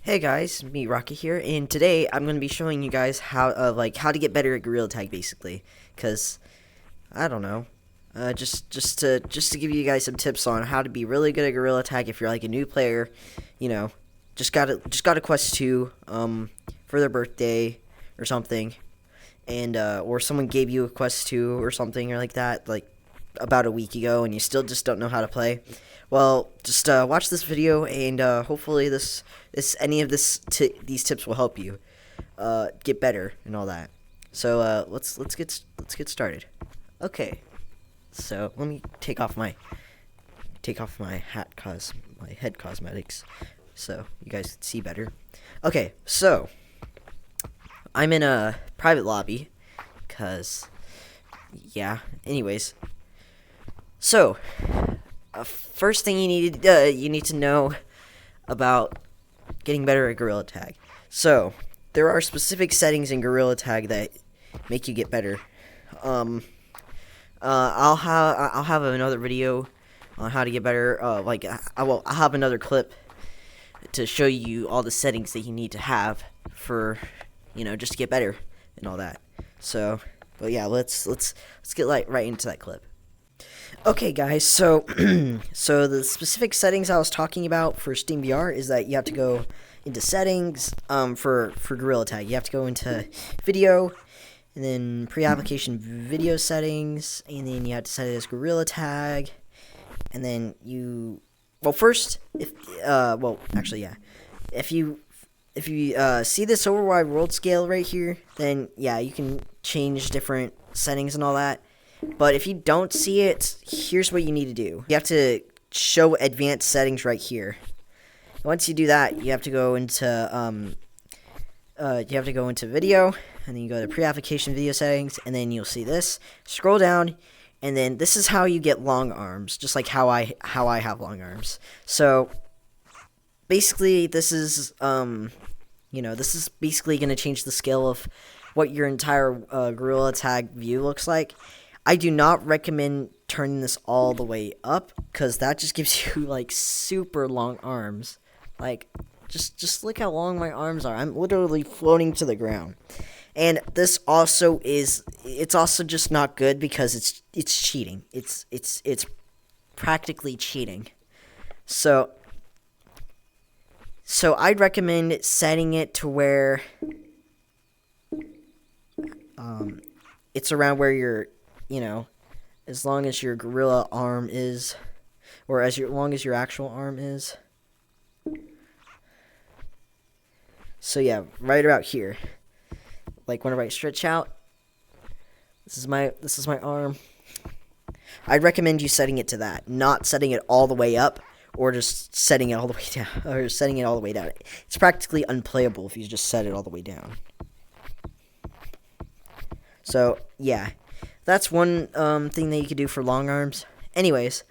Hey guys, me Rocky here, and today I'm going to be showing you guys how to get better at Gorilla Tag, basically. Cause I don't know, just to give you guys some tips on how to be really good at Gorilla Tag if you're like a new player, you know, just got a quest 2 for their birthday or something, and or someone gave you a quest 2 or something or like that, like about a week ago, and you still just don't know how to play. Well, just watch this video, and hopefully these tips will help you get better and all that. So let's get started. Okay, so let me take off my my head cosmetics, so you guys can see better. Okay, so I'm in a private lobby, cause yeah. Anyways, so first thing you need to know about getting better at Gorilla Tag. So there are specific settings in Gorilla Tag that make you get better. I'll have another video on how to get better. I'll have another clip to show you all the settings that you need to have for, just to get better and all that. So, but yeah, let's get right into that clip. Okay, guys, so so the specific settings I was talking about for SteamVR is that you have to go into settings for Gorilla Tag. You have to go into video, and then pre-application video settings, and then you have to set it as Gorilla Tag, and then if you see this overwide world scale right here, then yeah, you can change different settings and all that. But if you don't see it, here's what you need to do. You have to show advanced settings right here. Once you do that, you have to go into video, and then you go to pre-application video settings, and then you'll see this. Scroll down, and then this is how you get long arms, just like how I have long arms. So basically, this is this is basically going to change the scale of what your entire Gorilla Tag view looks like. I do not recommend turning this all the way up, because that just gives you like super long arms. Like, just look how long my arms are. I'm literally floating to the ground. And this also it's also just not good because it's cheating. It's practically cheating. So I'd recommend setting it to where it's around where you're, as long as your gorilla arm is, or long as your actual arm is. So yeah, right about here. Like whenever I stretch out, this is my arm. I'd recommend you setting it to that, not setting it all the way up, or just setting it all the way down, or setting it all the way down. It's practically unplayable if you just set it all the way down. So yeah. That's one thing that you could do for long arms. Anyways,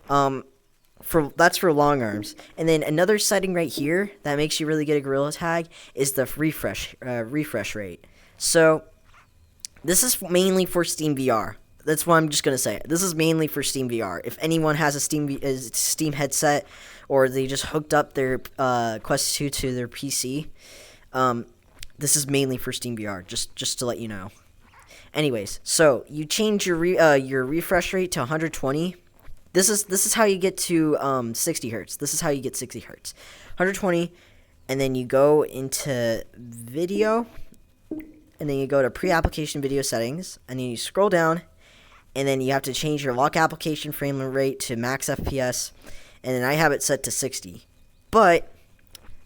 that's for long arms. And then another setting right here that makes you really good at Gorilla Tag is the refresh rate. So this is mainly for SteamVR. That's what I'm just gonna say. This is mainly for SteamVR. If anyone has a Steam headset, or they just hooked up their Quest 2 to their PC, this is mainly for SteamVR. Just to let you know. Anyways, so you change your refresh rate to 120. This is how you get to 60 hertz. This is how you get 60 hertz. 120, and then you go into video, and then you go to pre-application video settings, and then you scroll down, and then you have to change your lock application frame rate to max FPS, and then I have it set to 60. But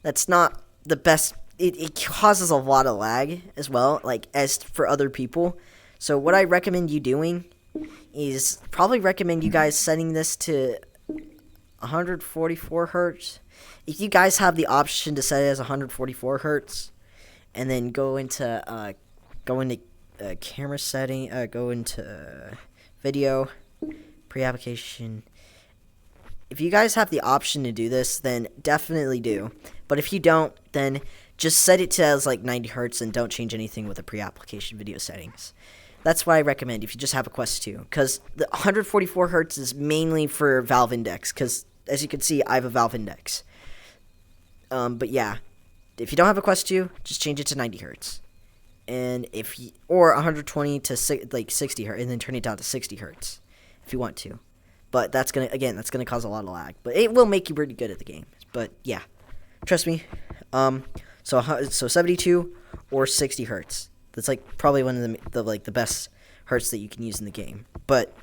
that's not the best. It causes a lot of lag as well, like as for other people. So what I recommend you doing is probably recommend you guys setting this to 144 hertz. If you guys have the option to set it as 144 hertz, and then go into camera setting, go into video, pre-application. If you guys have the option to do this, then definitely do. But if you don't, then just set it to as like 90 hertz and don't change anything with the pre-application video settings. That's what I recommend if you just have a Quest 2, because the 144 hertz is mainly for Valve Index, because as you can see, I have a Valve Index. But yeah, if you don't have a Quest 2, just change it to 90 hertz. And or 120 to 60 hertz, and then turn it down to 60 hertz if you want to. But that's gonna cause a lot of lag. But it will make you pretty good at the game. But yeah, trust me. So 72 or 60 hertz. That's like probably one of the best hertz that you can use in the game. But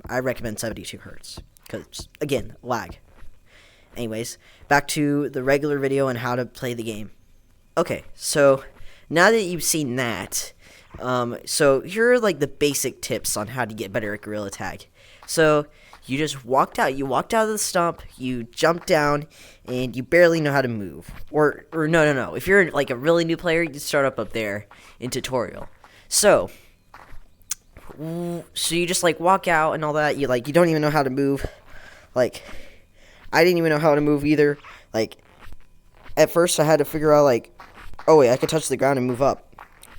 I recommend 72 hertz because again, lag. Anyways, back to the regular video on how to play the game. Okay, so now that you've seen that, so here are like the basic tips on how to get better at Gorilla Tag. So you just walked out of the stump, you jumped down, and you barely know how to move. Or no. If you're like a really new player, you start up there in tutorial. So you just like walk out and all that. You don't even know how to move. Like, I didn't even know how to move either. Like, at first I had to figure out like, oh wait, I could touch the ground and move up.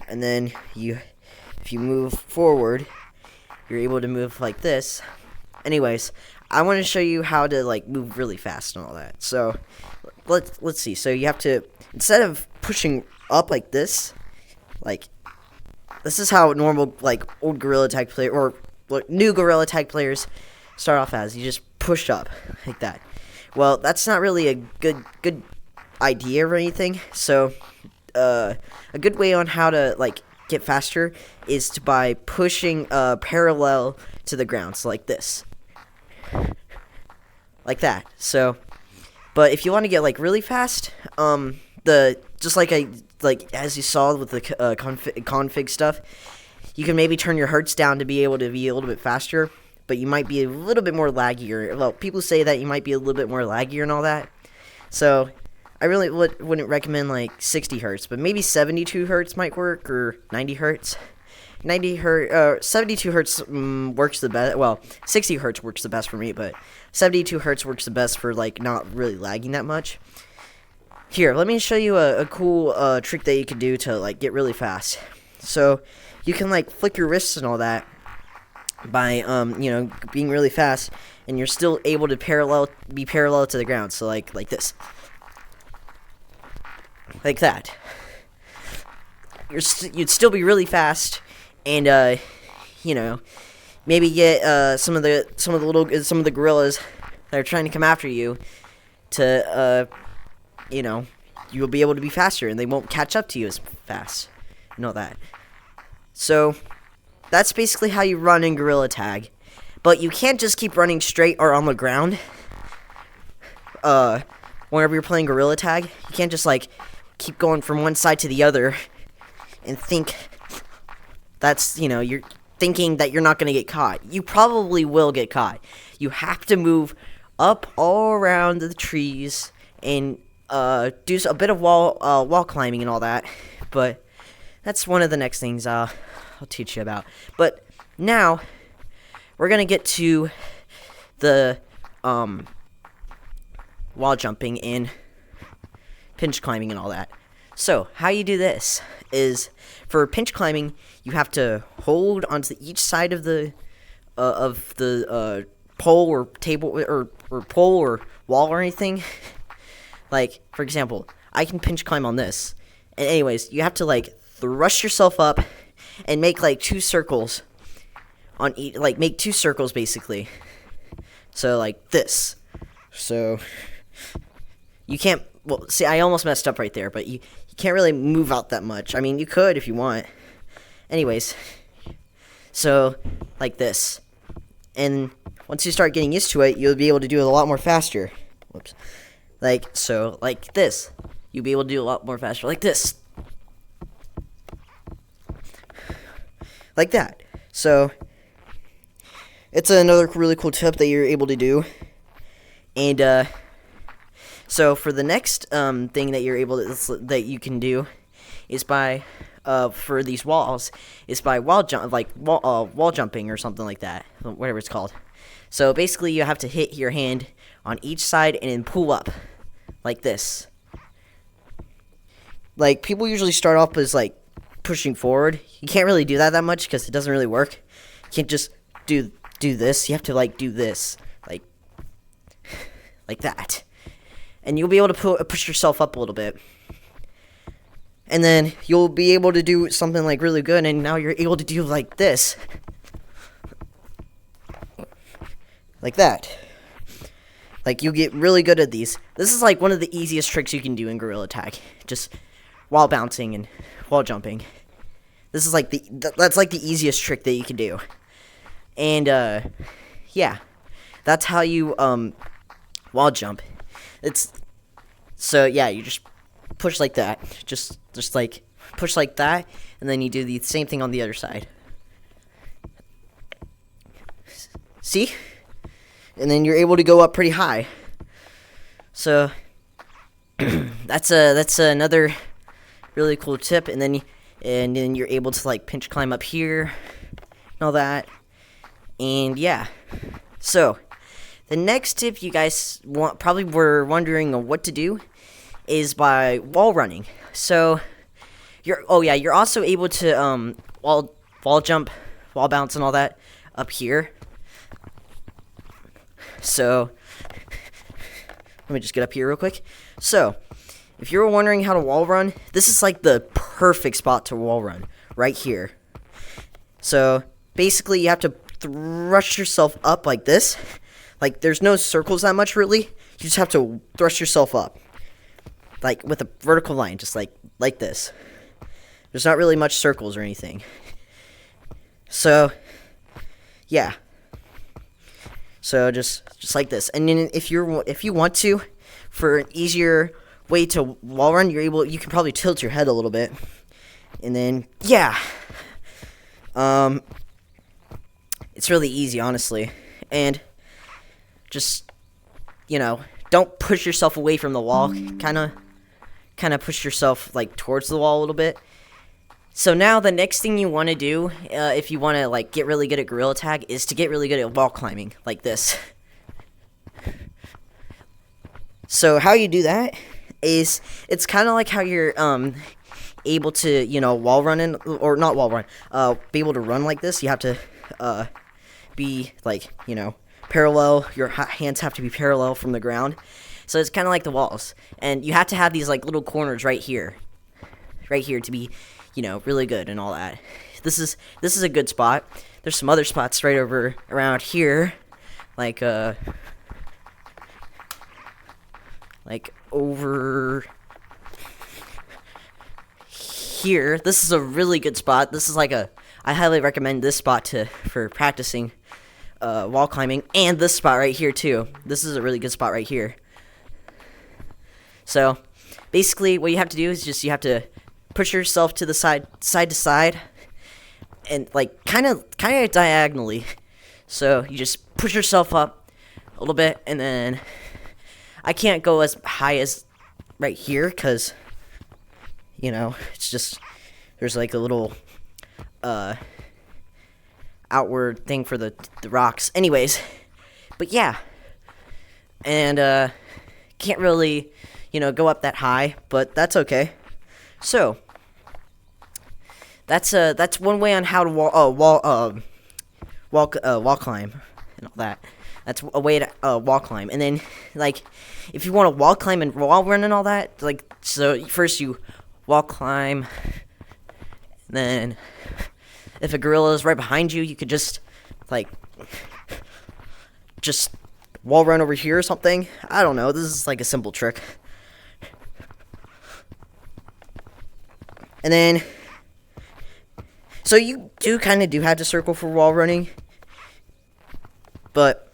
And then if you move forward, you're able to move like this. Anyways, I want to show you how to like move really fast and all that. So let's see. So you have to, instead of pushing up like this, like this is how normal like old Gorilla Tag player or new Gorilla Tag players start off as. You just push up like that. Well, that's not really a good idea or anything. So a good way on how to like get faster is by pushing parallel to the ground, so like this, like that. So, but if you want to get like really fast, just like as you saw with the config stuff, you can maybe turn your hertz down to be able to be a little bit faster, but you might be a little bit more laggier. Well, people say that you might be a little bit more laggier and all that. So I really wouldn't recommend like 60 hertz, but maybe 72 hertz might work, or 90 hertz. 72 hertz works the best. Well, 60 hertz works the best for me, but 72 hertz works the best for like not really lagging that much. Here, let me show you a cool trick that you can do to like get really fast. So you can like flick your wrists and all that by being really fast, and you're still able to be parallel to the ground. So like this. Like that. You'd still be really fast, and maybe get some of the gorillas that are trying to come after you to you'll be able to be faster, and they won't catch up to you as fast and all that. So that's basically how you run in Gorilla Tag, but you can't just keep running straight or on the ground. Whenever you're playing Gorilla Tag, you can't just like keep going from one side to the other and think that's, you're thinking that you're not going to get caught. You probably will get caught. You have to move up all around the trees and do a bit of wall climbing and all that. But that's one of the next things I'll teach you about. But now we're going to get to the wall jumping and pinch climbing and all that. So how you do this is, for pinch climbing, you have to hold onto each side of the pole or table or pole or wall or anything. Like, for example, I can pinch climb on this. And anyways, you have to like thrust yourself up and make like two circles on each, like make two circles basically. So like this. So you can't, well, see, I almost messed up right there, but you can't really move out that much. I mean, you could if you want. Anyways, so like this. And once you start getting used to it, you'll be able to do it a lot more faster. Whoops. Like this. You'll be able to do a lot more faster. Like this. Like that. So it's another really cool tip that you're able to do. And so for the next thing that that you can do is by for these walls is by wall jumping or something like that, whatever it's called. So basically you have to hit your hand on each side and then pull up like this. Like, people usually start off as like pushing forward. You can't really do that much because it doesn't really work. You can't just do this. You have to like do this, like that, and you'll be able to push yourself up a little bit. And then you'll be able to do something like really good, and now you're able to do like this. Like that. Like, you get really good at these. This is like one of the easiest tricks you can do in Gorilla Tag. Just while bouncing and while jumping. This is like that's like the easiest trick that you can do. And yeah. That's how you wall jump. So yeah, you just push like that. Just like push like that, and then you do the same thing on the other side. See? And then you're able to go up pretty high. So that's another really cool tip. And then you're able to like pinch climb up here and all that. And yeah. So the next tip you guys probably were wondering what to do is by wall running. So you're also able to wall jump, wall bounce and all that up here. So, let me just get up here real quick. So, if you're wondering how to wall run, this is like the perfect spot to wall run, right here. So, basically you have to thrust yourself up like this. Like, there's no circles that much, really. You just have to thrust yourself up. Like, with a vertical line, just like this. There's not really much circles or anything. So, yeah. So just like this, and then if you want to, for an easier way to wall run, you can probably tilt your head a little bit, and then yeah, it's really easy, honestly, and just don't push yourself away from the wall, kind of push yourself like towards the wall a little bit. So now the next thing you want to do, if you want to like get really good at Gorilla Tag, is to get really good at wall climbing, like this. So how you do that is, it's kind of like how you're able to wall run or not wall run, be able to run like this. You have to be like parallel. Your hands have to be parallel from the ground. So it's kind of like the walls, and you have to have these like little corners right here to be really good and all that. This is a good spot. There's some other spots right around here, like over here. This is a really good spot. This is like I highly recommend this spot for practicing wall climbing, and this spot right here too. This is a really good spot right here. So basically what you have to do is you have to push yourself to the side to side, and like kind of diagonally. So you just push yourself up a little bit, and then I can't go as high as right here because it's just there's like a little outward thing for the rocks. Anyways, but yeah, and can't really go up that high, but that's okay. So that's one way on how to wall climb and all that. That's a way to wall climb. And then like if you want to wall climb and wall run and all that, like so first you wall climb, and then if a gorilla is right behind you, you could just wall run over here or something. I don't know. This is like a simple trick. And then, so you do have to circle for wall running, but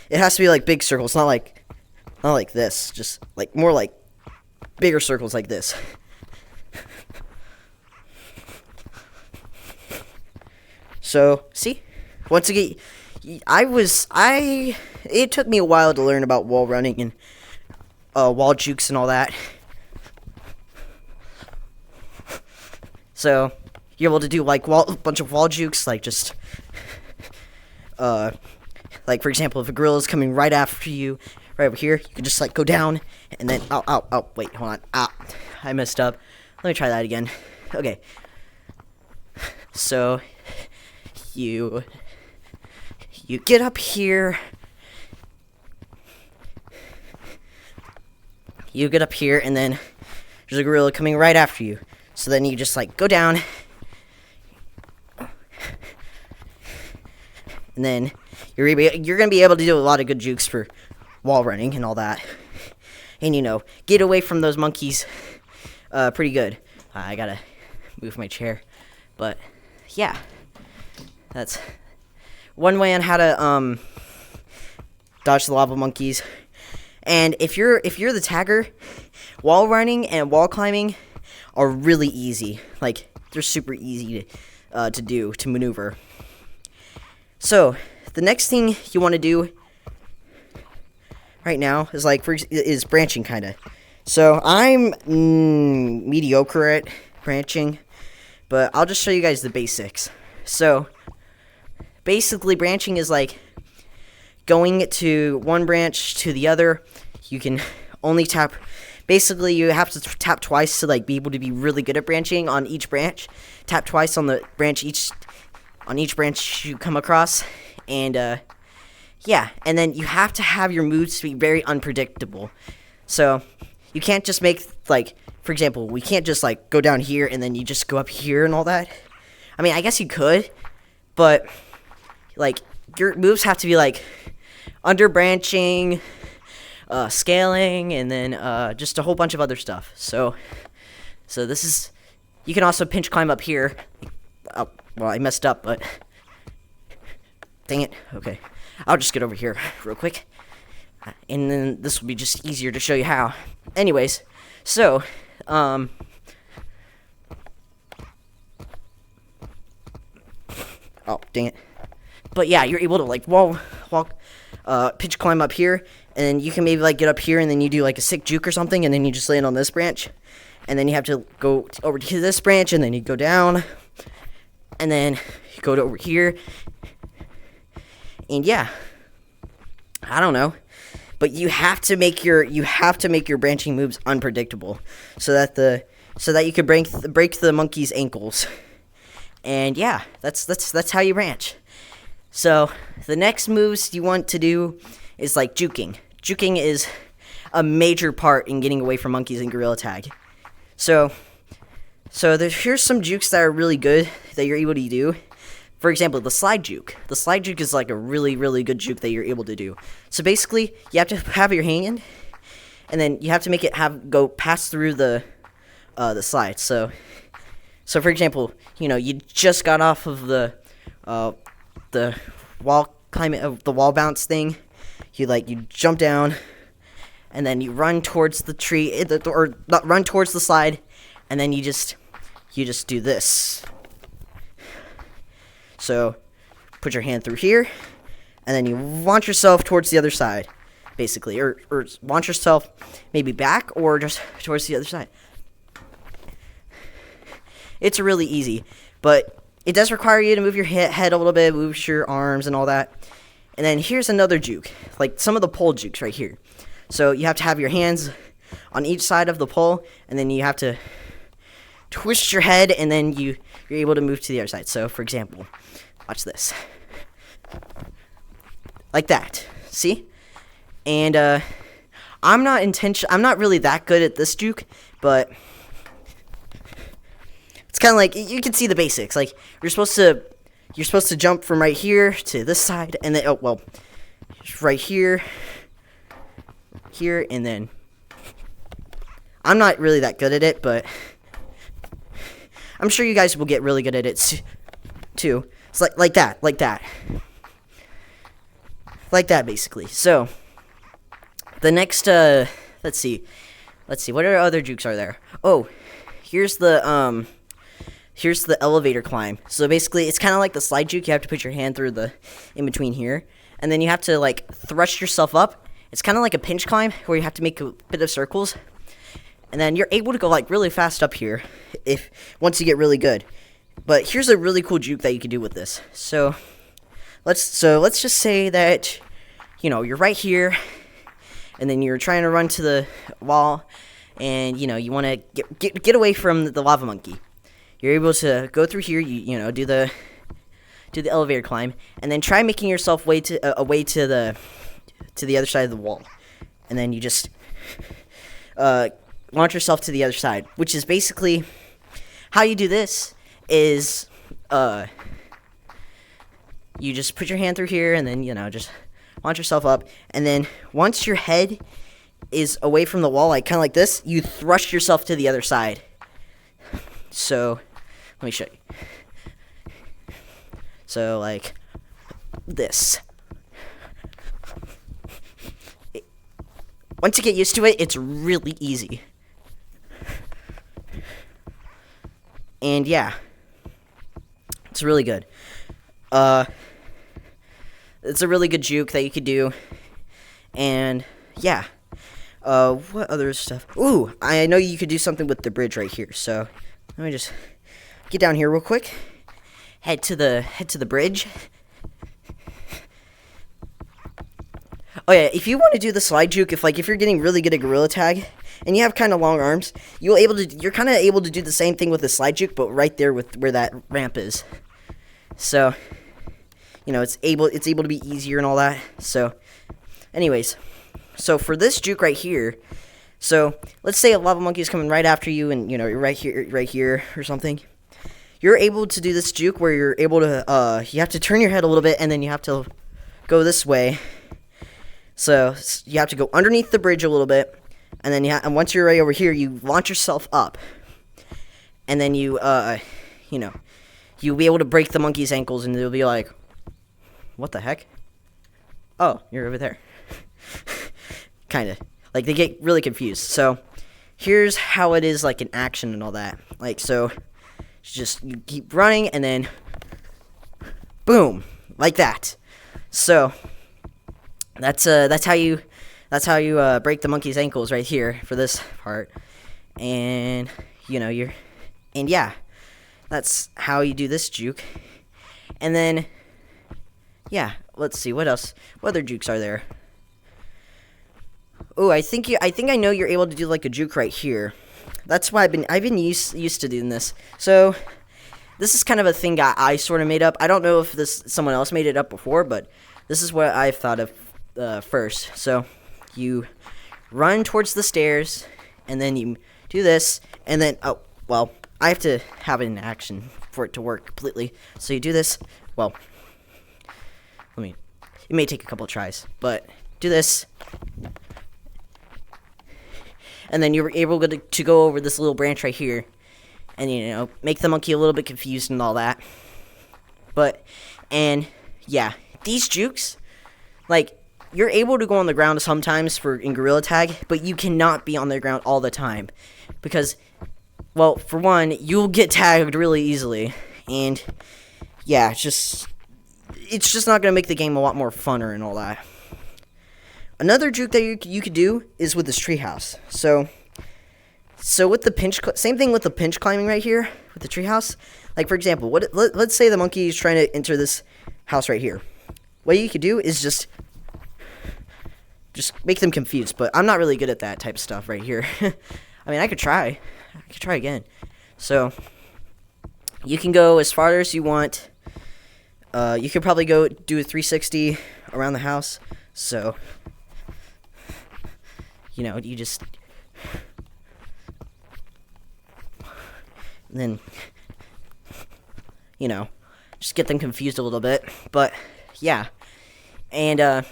it has to be like big circles, not like this, just like more like bigger circles like this. So, see? Once again, it took me a while to learn about wall running and wall jukes and all that. So you're able to do like a bunch of wall jukes, like just like for example, if a gorilla is coming right after you, right over here, you can just like go down and then wait, hold on, I messed up. Let me try that again. Okay, so you get up here. you get up here, and then there's a gorilla coming right after you. So then you just like go down, and then you're gonna be able to do a lot of good jukes for wall running and all that, and get away from those monkeys pretty good. I gotta move my chair, but yeah, that's one way on how to dodge the lava monkeys. And if you're the tagger, wall running and wall climbing are really easy. Like, they're super easy to maneuver. So the next thing you want to do right now is branching, kind of. So I'm mediocre at branching, but I'll just show you guys the basics. So basically, branching is like going to one branch to the other. You can only tap. Basically, you have to tap twice to like be able to be really good at branching on each branch. Tap twice on the branch on each branch you come across, and yeah. And then you have to have your moves to be very unpredictable. So you can't just make, like, for example, we can't just like go down here and then you just go up here and all that. I mean, I guess you could, but like your moves have to be like under branching, scaling, and then just a whole bunch of other stuff. So this is, you can also pinch climb up here. Oh, well, I messed up, but dang it. Okay, I'll just get over here real quick, and then this will be just easier to show you how. Anyways, so oh, dang it. But yeah, you're able to like walk, pitch climb up here, and you can maybe like get up here, and then you do like a sick juke or something, and then you just land on this branch, and then you have to go over to this branch, and then you go down, and then you go to over here, and yeah, I don't know, but you have to make your branching moves unpredictable, so that you can break the monkey's ankles, and yeah, that's how you branch. So the next moves you want to do is like juking. Juking is a major part in getting away from monkeys in gorilla tag. So here's some jukes that are really good that you're able to do. For example, the slide juke. The slide juke is like a really, really good juke that you're able to do. So basically, you have to have your hand, and then you have to make it go pass through the slide. So for example, you just got off of the wall climbing, the wall bounce thing. You jump down, and then you run towards the tree, or not run towards the slide, and then you just do this. So put your hand through here, and then you launch yourself towards the other side, basically, or launch yourself maybe back or just towards the other side. It's really easy, but it does require you to move your head a little bit, move your arms and all that. And then here's another juke, like some of the pole jukes right here. So you have to have your hands on each side of the pole, and then you have to twist your head, and then you're able to move to the other side. So for example, watch this. Like that. See? And I'm not really that good at this juke, but it's kind of like, you can see the basics. Like, you're supposed to jump from right here to this side, and then right here, and then I'm not really that good at it, but I'm sure you guys will get really good at it too. It's like that, basically. So the next, let's see, what other jukes are there? Oh, here's the elevator climb. So basically, it's kind of like the slide juke. You have to put your hand through in between here, and then you have to like thrust yourself up. It's kind of like a pinch climb where you have to make a bit of circles, and then you're able to go like really fast up here once you get really good. But here's a really cool juke that you can do with this. So let's just say that you're right here, and then you're trying to run to the wall, and you want to get away from the lava monkey. You're able to go through here, do the elevator climb, and then try making yourself way to the other side of the wall, and then you just launch yourself to the other side, which is basically how you do this is you just put your hand through here and then, just launch yourself up. And then once your head is away from the wall, like kind of like this, you thrust yourself to the other side. So let me show you. So like this. Once you get used to it, it's really easy. And yeah, it's really good. It's a really good juke that you could do. And yeah. What other stuff? Ooh, I know you could do something with the bridge right here. So let me just get down here real quick. Head to the bridge. Oh yeah, if you want to do the slide juke, if you're getting really good at gorilla tag and you have kind of long arms, you're kind of able to do the same thing with the slide juke, but right there with where that ramp is. So, it's able to be easier and all that. So, anyways, so for this juke right here, so let's say a lava monkey is coming right after you, and you're right here or something. You're able to do this juke where you're able to you have to turn your head a little bit, and then you have to go this way. So you have to go underneath the bridge a little bit, and then and once you're right over here, you launch yourself up, and then you'll be able to break the monkey's ankles, and they'll be like, "What the heck? Oh, you're over there." Kind of like they get really confused. So here's how it is like in action and all that. Like so, you keep running, and then boom, like that. So. That's how you break the monkey's ankles right here for this part, and yeah, that's how you do this juke. And then yeah, let's see what else. What other jukes are there? Oh, I think I know you're able to do like a juke right here. That's why I've been used to doing this. So this is kind of a thing I sort of made up. I don't know if someone else made it up before, but this is what I've thought of. First, so you run towards the stairs, and then you do this, and then I have to have it in action for it to work completely. So you do this. Well, it may take a couple tries, but do this, and then you're able to go over this little branch right here, and make the monkey a little bit confused and all that. And yeah, these jukes, like. You're able to go on the ground sometimes in gorilla tag, but you cannot be on the ground all the time because, well, for one, you'll get tagged really easily, and yeah, it's just not gonna make the game a lot more funner and all that. Another juke that you could do is with this treehouse. So with the same thing with the pinch climbing right here with the treehouse. Like for example, let's say the monkey is trying to enter this house right here. What you could do is just make them confused, but I'm not really good at that type of stuff right here. I mean, I could try again. So you can go as far as you want. You could probably go do a 360 around the house. So you just and then just get them confused a little bit. But yeah, and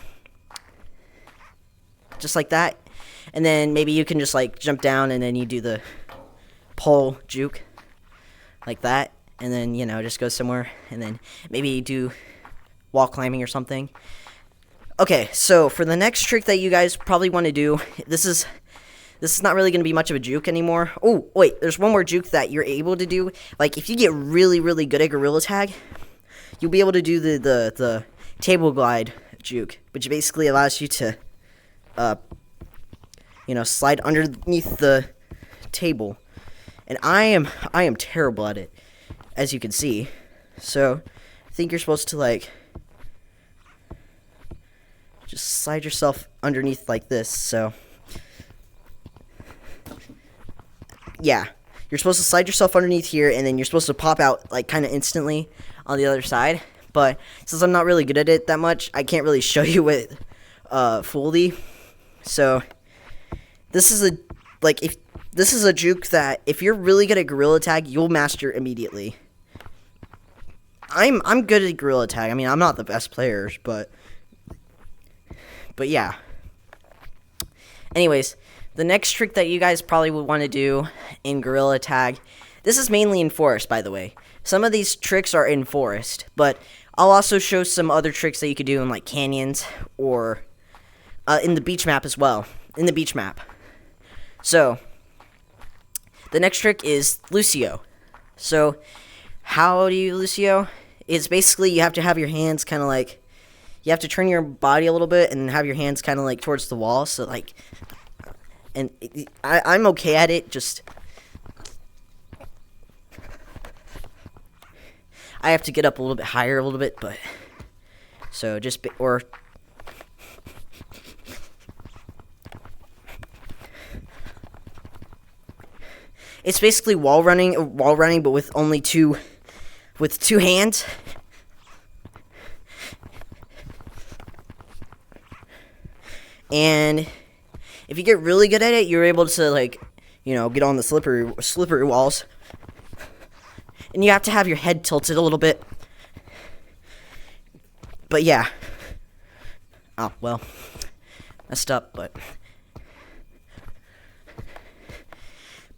just like that, and then maybe you can just like jump down, and then you do the pole juke like that, and then just go somewhere, and then maybe you do wall climbing or something. Okay, so for the next trick that you guys probably want to do, this is not really going to be much of a juke anymore. Oh wait, there's one more juke that you're able to do. Like if you get really really good at gorilla tag, you'll be able to do the table glide juke, which basically allows you to slide underneath the table, and I am terrible at it, as you can see. So I think you're supposed to like just slide yourself underneath like this. So yeah, you're supposed to slide yourself underneath here, and then you're supposed to pop out like kind of instantly on the other side. But since I'm not really good at it that much, I can't really show you it fully. So this is like, if this is a juke that if you're really good at gorilla tag, you'll master immediately. I'm good at gorilla tag. I mean, I'm not the best player, but yeah. Anyways, the next trick that you guys probably would want to do in gorilla tag, this is mainly in forest, by the way. Some of these tricks are in forest, but I'll also show some other tricks that you could do in like canyons or in the beach map as well. In the beach map. So, the next trick is Lucio. So, how do you Lucio? It's basically you have to have your hands kind of like, you have to turn your body a little bit and have your hands kind of like towards the wall. So like, and I'm okay at it, just I have to get up a little bit higher a little bit, but so just or it's basically wall running, but with only two hands. And if you get really good at it, you're able to, like, you know, get on the slippery walls. And you have to have your head tilted a little bit. But yeah. Oh, well. Messed up, but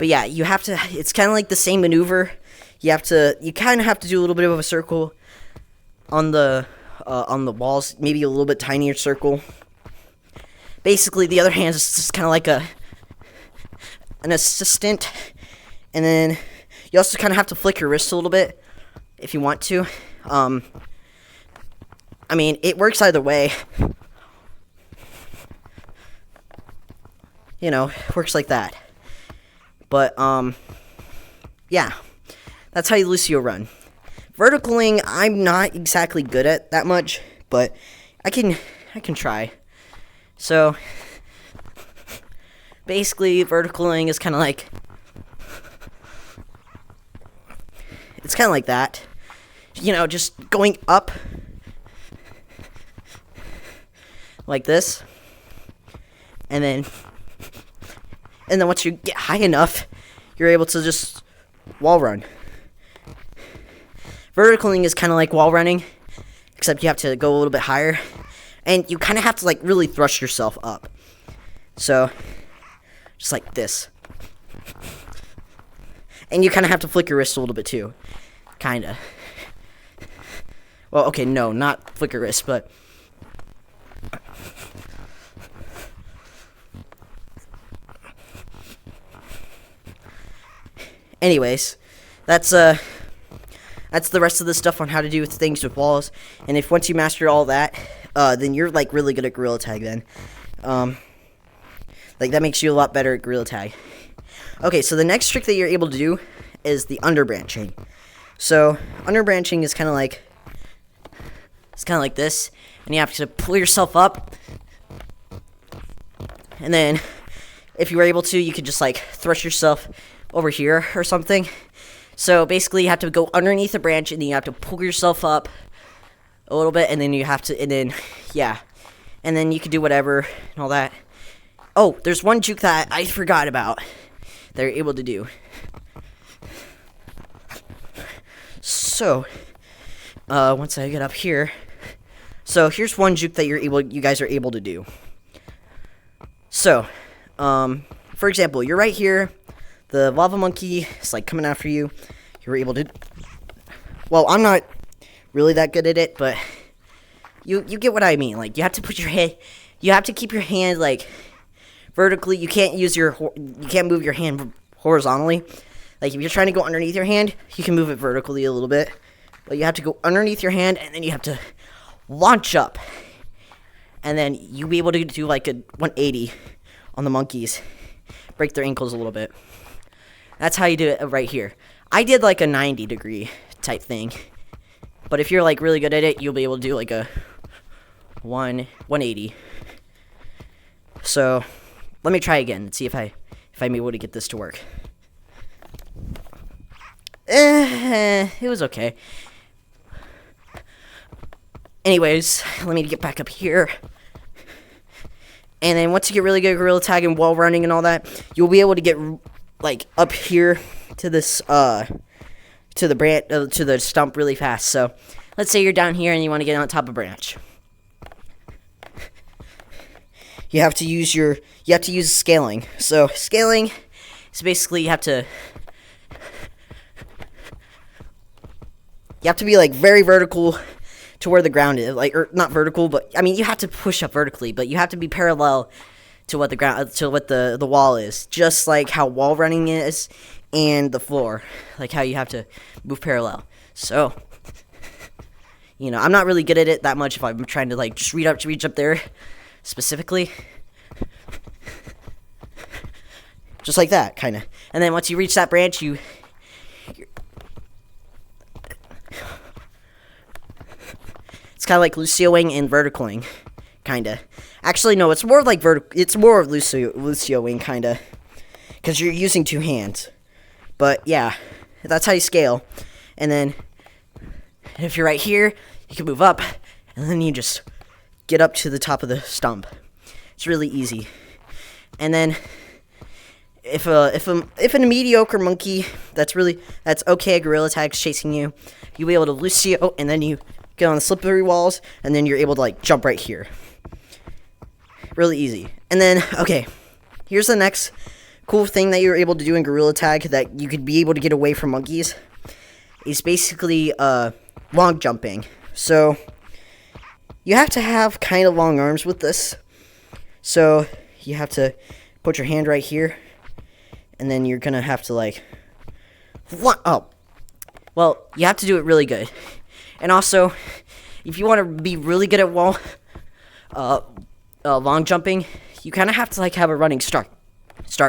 yeah, you have to, it's kind of like the same maneuver. You kind of have to do a little bit of a circle on the walls, maybe a little bit tinier circle. Basically, the other hand is just kind of like an assistant, and then you also kind of have to flick your wrist a little bit if you want to. I mean, it works either way. You know, it works like that. But yeah, that's how you Lucio run. Verticaling, I'm not exactly good at that much, but I can try. So, basically, verticaling is kind of like, it's kind of like that. You know, just going up, like this, and then once you get high enough, you're able to just wall run. Verticaling is kind of like wall running, except you have to go a little bit higher. And you kind of have to, like, really thrust yourself up. So, just like this. And you kind of have to flick your wrist a little bit, too. Kind of. Well, okay, no, not flick your wrist, but anyways, that's the rest of the stuff on how to do things with walls. And if once you master all that, then you're, like, really good at gorilla tag then. Like, that makes you a lot better at gorilla tag. Okay, so the next trick that you're able to do is the underbranching. So, underbranching is kind of like, it's kind of like this, and you have to pull yourself up, and then, if you were able to, you could just, like, thrust yourself over here or something. So, basically, you have to go underneath a branch, and then you have to pull yourself up a little bit, and then you have to, and then, yeah, and then you can do whatever, and all that. Oh, there's one juke that I forgot about that you're able to do. So, once I get up here, so here's one juke that you guys are able to do. So, for example, you're right here, the lava monkey is, like, coming after you, you're able to, well, I'm not really that good at it, but you get what I mean. Like, you have to put your head, you have to keep your hand, like, vertically. You can't move your hand horizontally. Like, if you're trying to go underneath your hand, you can move it vertically a little bit, but you have to go underneath your hand, and then you have to launch up, and then you'll be able to do, like, a 180 on the monkeys, break their ankles a little bit. That's how you do it right here. I did, like, a 90-degree type thing. But if you're, like, really good at it, you'll be able to do, like, a 180. So, let me try again and see if I'm able to get this to work. It was okay. Anyways, let me get back up here. And then once you get really good at gorilla tag and wall running and all that, you'll be able to get like up here to this to the stump really fast. So let's say you're down here and you want to get on top of a branch. You have to use scaling. So scaling is basically you have to be like very vertical to where the ground is, like, or not vertical, but I mean you have to push up vertically, but you have to be parallel to what the wall is, just like how wall running is and the floor, like how you have to move parallel. So, I'm not really good at it that much if I'm trying to like just reach up there specifically, just like that kind of. And then once you reach that branch, it's kind of like Lucioing and verticaling, kind of. Actually, no, it's more like it's more of Lucioing, kind of, because you're using two hands. But yeah, that's how you scale. And then if you're right here, you can move up, and then you just get up to the top of the stump. It's really easy. And then if a mediocre monkey that's okay at gorilla tag's chasing you, you'll be able to Lucio, and then you get on the slippery walls, and then you're able to like jump right here. Really easy. And then, okay, here's the next cool thing that you're able to do in gorilla tag that you could be able to get away from monkeys. Is basically long jumping. So you have to have kind of long arms with this. So you have to put your hand right here, and then you're gonna have to like, oh, well, you have to do it really good. And also, if you want to be really good at long jumping, you kind of have to like have a running start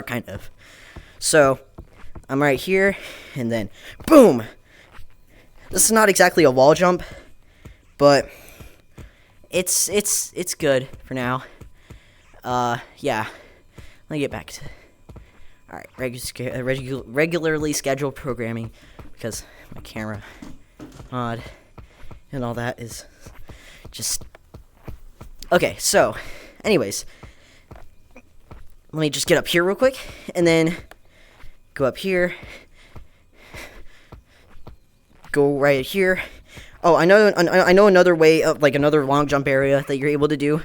kind of. So I'm right here, and then boom. This is not exactly a wall jump, but it's good for now. Yeah. Let me get back to regularly scheduled programming, because my camera mod and all that is just okay. So, anyways, let me just get up here real quick, and then go up here. Go right here. Oh, I know another way of like another long jump area that you're able to do.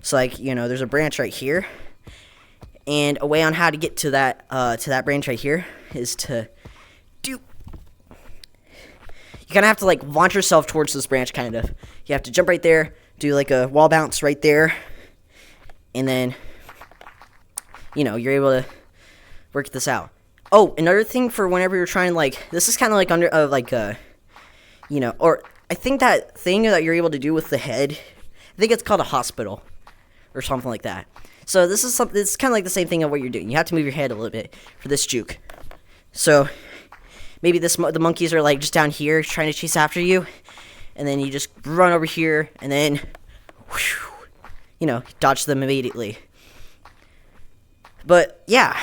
So like, there's a branch right here, and a way on how to get to that branch right here is to do. You kind of have to like launch yourself towards this branch, kind of. You have to jump right there, do like a wall bounce right there, and then you're able to work this out. Oh, another thing for whenever you're trying, like, this is kind of like under or I think that thing that you're able to do with the head, I think it's called a hospital or something like that. So this is something, it's kind of like the same thing of what you're doing. You have to move your head a little bit for this juke. So maybe the monkeys are like just down here trying to chase after you, and then you just run over here, and then dodge them immediately. But yeah,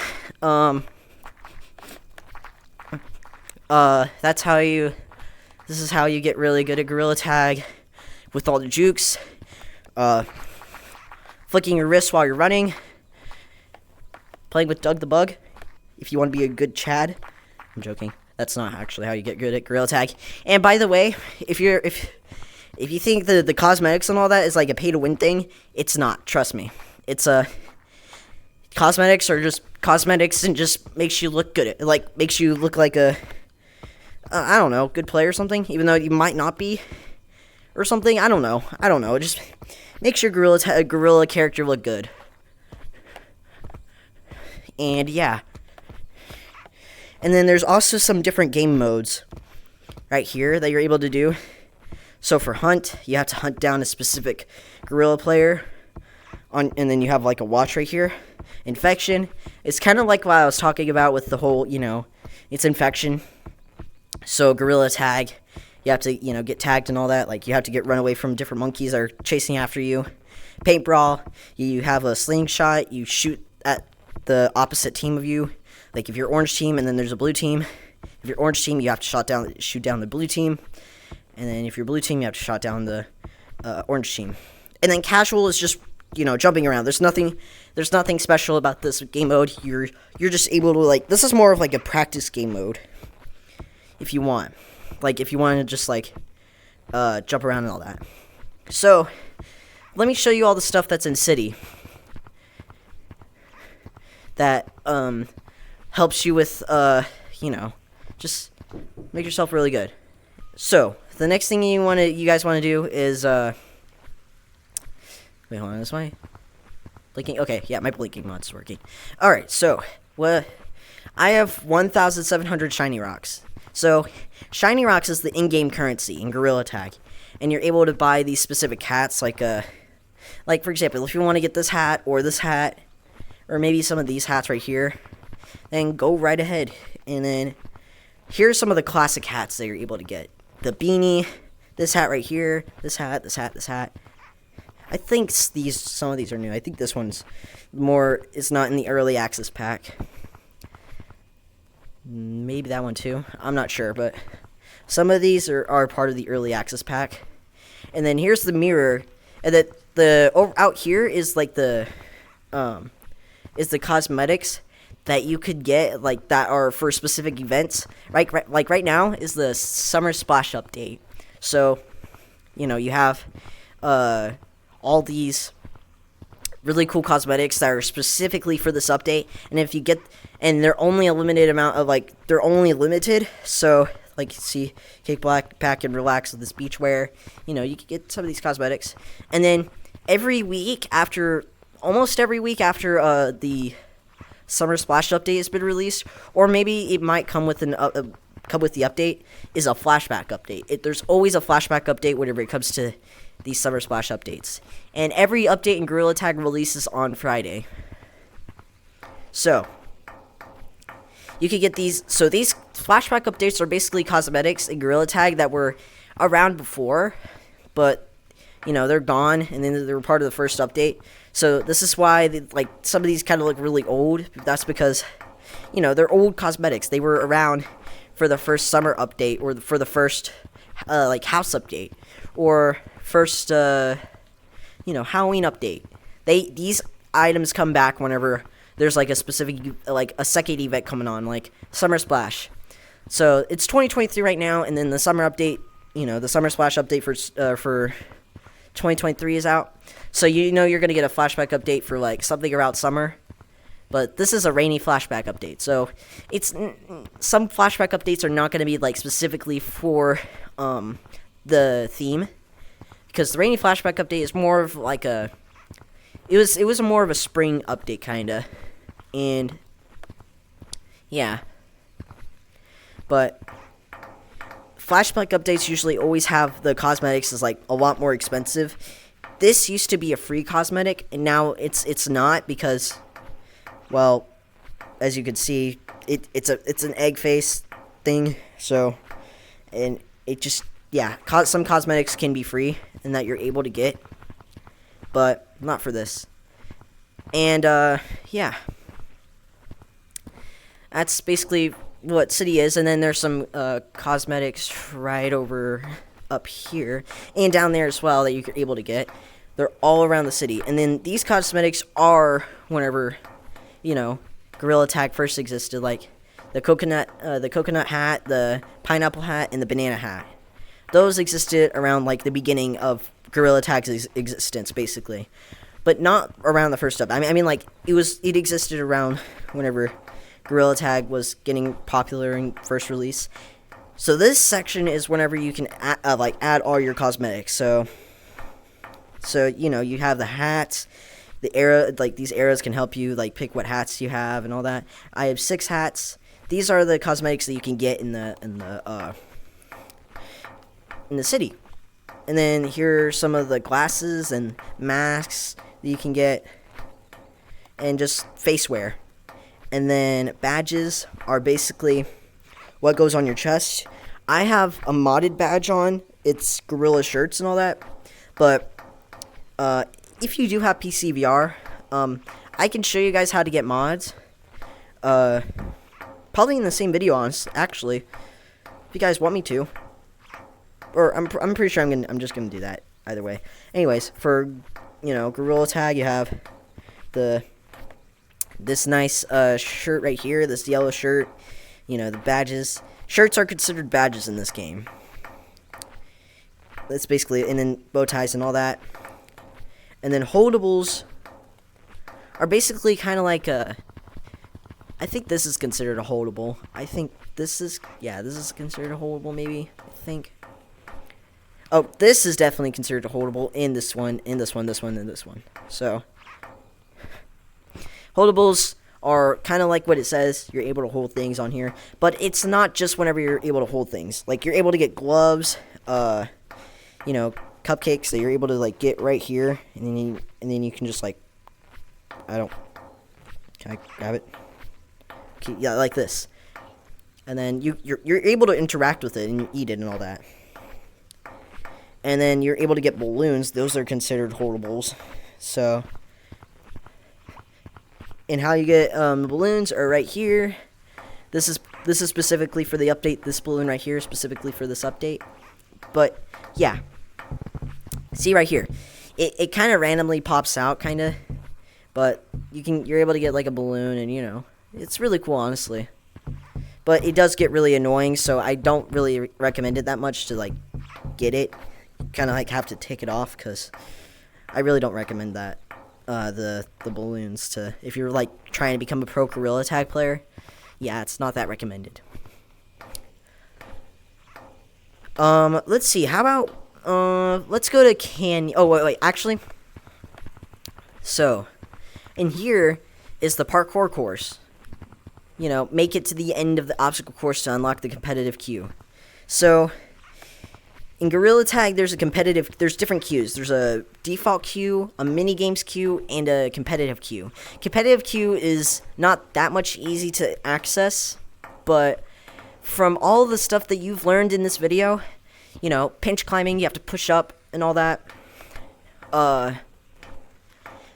this is how you get really good at gorilla tag with all the jukes. Flicking your wrist while you're running. Playing with Doug the Bug, if you want to be a good Chad. I'm joking. That's not actually how you get good at gorilla tag. And by the way, if you think the cosmetics and all that is like a pay to win thing, it's not. Trust me. It's cosmetics are just cosmetics, and just makes you look good. It like makes you look like a I don't know, good player or something, even though you might not be, or something. I don't know. It just makes your gorilla character look good. And yeah. And then there's also some different game modes right here that you're able to do. So for hunt, you have to hunt down a specific gorilla player, and then you have like a watch right here. Infection, it's kind of like what I was talking about with the whole, it's infection. So gorilla tag, you have to, get tagged and all that. Like, you have to run away from different monkeys that are chasing after you. Paint brawl, you have a slingshot, you shoot at the opposite team of you. Like, if you're orange team and then there's a blue team, if you're orange team, you have to shoot down the blue team. And then if you're blue team, you have to shoot down the orange team. And then casual is just jumping around. There's nothing special about this game mode. You're just able to, like, this is more of like a practice game mode. If you want. Like, if you want to just, like, jump around and all that. So, let me show you all the stuff that's in City. That, helps you with, just make yourself really good. So, the next thing you guys want to do is, wait, hold on, is my blinking? Okay, yeah, my blinking mod's working. Alright, so, I have 1,700 shiny rocks. So, shiny rocks is the in-game currency in Gorilla Tag. And you're able to buy these specific hats, like, for example, if you want to get this hat, or maybe some of these hats right here, then go right ahead. And then, here's some of the classic hats that you're able to get. The beanie, this hat right here, this hat, this hat, this hat. I think some of these are new. I think this one's it's not in the early access pack. Maybe that one too. I'm not sure, but some of these are part of the early access pack. And then here's the mirror, and out here is like the cosmetics that you could get, like, that are for specific events. Like right now is the Summer Splash update. So, you have all these really cool cosmetics that are specifically for this update. And they're only a limited amount of, they're only limited. So, like, see, kick back and relax with this beachwear. You can get some of these cosmetics. And then almost every week after the Summer Splash update has been released, or maybe it might come with the update, is a flashback update. There's always a flashback update whenever it comes to these Summer Splash updates. And every update in Gorilla Tag releases on Friday. So, you could get these. So these flashback updates are basically cosmetics in Gorilla Tag that were around before, but they're gone, and then they were part of the first update. So this is why some of these kind of look really old. That's because they're old cosmetics. They were around for the first summer update, or for the first house update, or first Halloween update. These items come back whenever there's a specific a second event coming on, like Summer Splash. So it's 2023 right now, and then the summer update, the Summer Splash update for 2023 is out. So you're going to get a flashback update for something around summer. But this is a rainy flashback update. So some flashback updates are not going to be specifically for the theme, because the rainy flashback update is more of it was more of a spring update kinda. And yeah. But flashback updates usually always have the cosmetics is a lot more expensive. This used to be a free cosmetic, and now it's not, because, well, as you can see, it's an egg face thing. So, and it just, yeah, some cosmetics can be free and that you're able to get, but not for this. And yeah, that's basically what City is. And then there's some cosmetics right over up here and down there as well that you're able to get. They're all around the city. And then these cosmetics are whenever, Gorilla Tag first existed, like the coconut hat, the pineapple hat, and the banana hat. Those existed around the beginning of Gorilla Tag's existence, basically, but not around the first update. I mean, it existed around whenever Gorilla Tag was getting popular in first release. So this section is whenever you can add all your cosmetics. So you have the hats, the arrow, these arrows can help you pick what hats you have and all that. I have 6 hats. These are the cosmetics that you can get in the city. And then here are some of the glasses and masks that you can get, and just face wear. And then badges are basically what goes on your chest. I have a modded badge on. It's gorilla shirts and all that. But if you do have PCVR, I can show you guys how to get mods. Probably in the same video, actually, if you guys want me to. Or I'm pretty sure I'm just gonna do that either way. Anyways, for Gorilla Tag, you have this nice shirt right here, this yellow shirt. The badges. Shirts are considered badges in this game. That's basically, and then bow ties and all that. And then holdables are basically kind of like I think this is considered a holdable. I think this is considered a holdable, maybe. I think. Oh, this is definitely considered a holdable in this one, and this one. So, holdables are kind of like what it says. You're able to hold things on here, but it's not just whenever you're able to hold things. Like, you're able to get gloves, cupcakes that you're able to like get right here, and then you can just like, can I grab it? Okay, yeah, like this, and then you're able to interact with it and you eat it and all that. And then you're able to get balloons. Those are considered holdables. So, and how you get balloons are right here. This is specifically for the update. This balloon right here is specifically for this update. But yeah, see right here, it kind of randomly pops out, kind of. But you're able to get like a balloon, and it's really cool, honestly. But it does get really annoying, so I don't really recommend it that much to like get it. Kind of like have to take it off, because I really don't recommend that. The balloons to, if you're like trying to become a pro Gorilla Tag player, yeah, it's not that recommended. Let's see. How about let's go to Canyon. Oh wait, actually. So, in here is the parkour course. Make it to the end of the obstacle course to unlock the competitive queue. So, in Gorilla Tag, there's different queues. There's a default queue, a mini games queue, and a competitive queue. Competitive queue is not that much easy to access, but from all the stuff that you've learned in this video, pinch climbing, you have to push up and all that.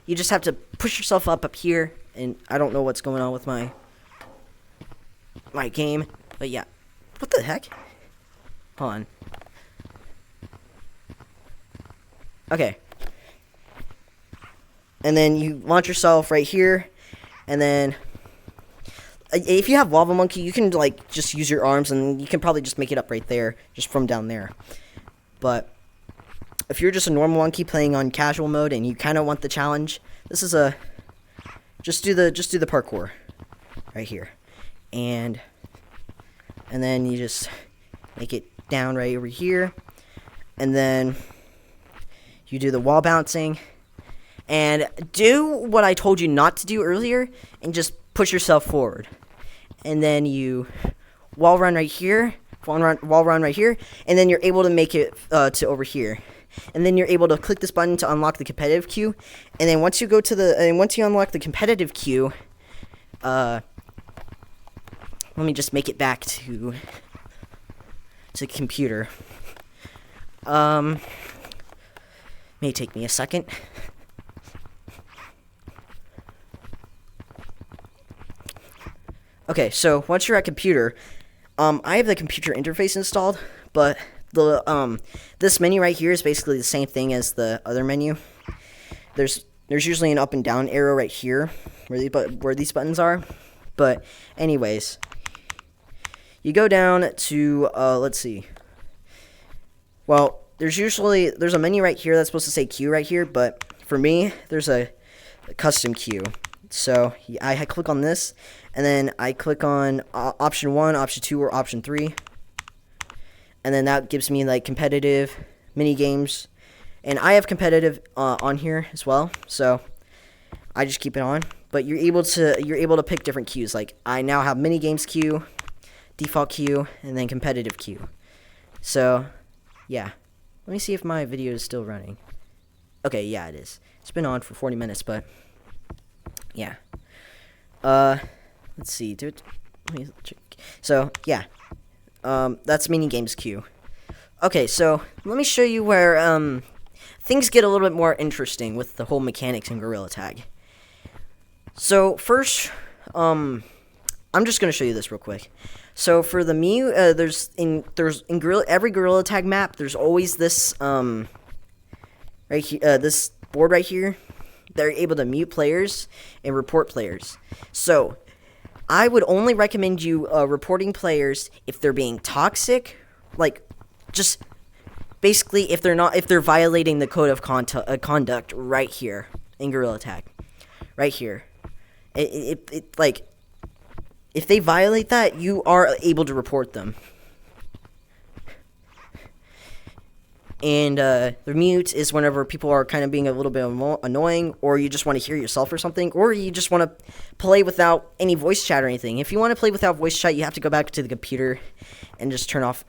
You just have to push yourself up here, and I don't know what's going on with my game, but yeah. What the heck? Hold on. Okay. And then you launch yourself right here, and then if you have Lava Monkey, you can like just use your arms, and you can probably just make it up right there, just from down there. But if you're just a normal monkey playing on casual mode and you kind of want the challenge, this is just do the parkour right here, and then you just make it down right over here, and then you do the wall bouncing, and do what I told you not to do earlier, and just push yourself forward. And then you wall run right here, wall run right here, and then you're able to make it to over here. And then you're able to click this button to unlock the competitive queue. And then once you unlock the competitive queue, let me just make it back to the computer. May take me a second. Okay, so once you're at computer, I have the computer interface installed, but this menu right here is basically the same thing as the other menu. There's usually an up and down arrow right here where these buttons are. But anyways, you go down to let's see. Well, there's a menu right here that's supposed to say queue right here, but for me, there's a custom queue. So I click on this, and then I click on option 1, option 2, or option 3. And then that gives me like competitive, mini games, and I have competitive on here as well. So I just keep it on. But you're able to pick different queues. Like I now have mini games queue, default queue, and then competitive queue. So yeah, let me see if my video is still running. Okay, yeah, it is. It's been on for 40 minutes, but yeah. Let's see. So yeah. That's mini games queue. Okay, so let me show you where things get a little bit more interesting with the whole mechanics in Gorilla Tag. So first, I'm just gonna show you this real quick. So for the Mew, there's in every Gorilla Tag map, there's always this right here, this board right here, they're able to mute players and report players. So I would only recommend you reporting players if they're being toxic, like just basically if they're violating the code of conduct right here in Gorilla Tag, right here. It like if they violate that, you are able to report them. And the mute is whenever people are kind of being a little bit annoying, or you just want to hear yourself or something, or you just want to play without any voice chat or anything. If you want to play without voice chat, you have to go back to the computer and just turn off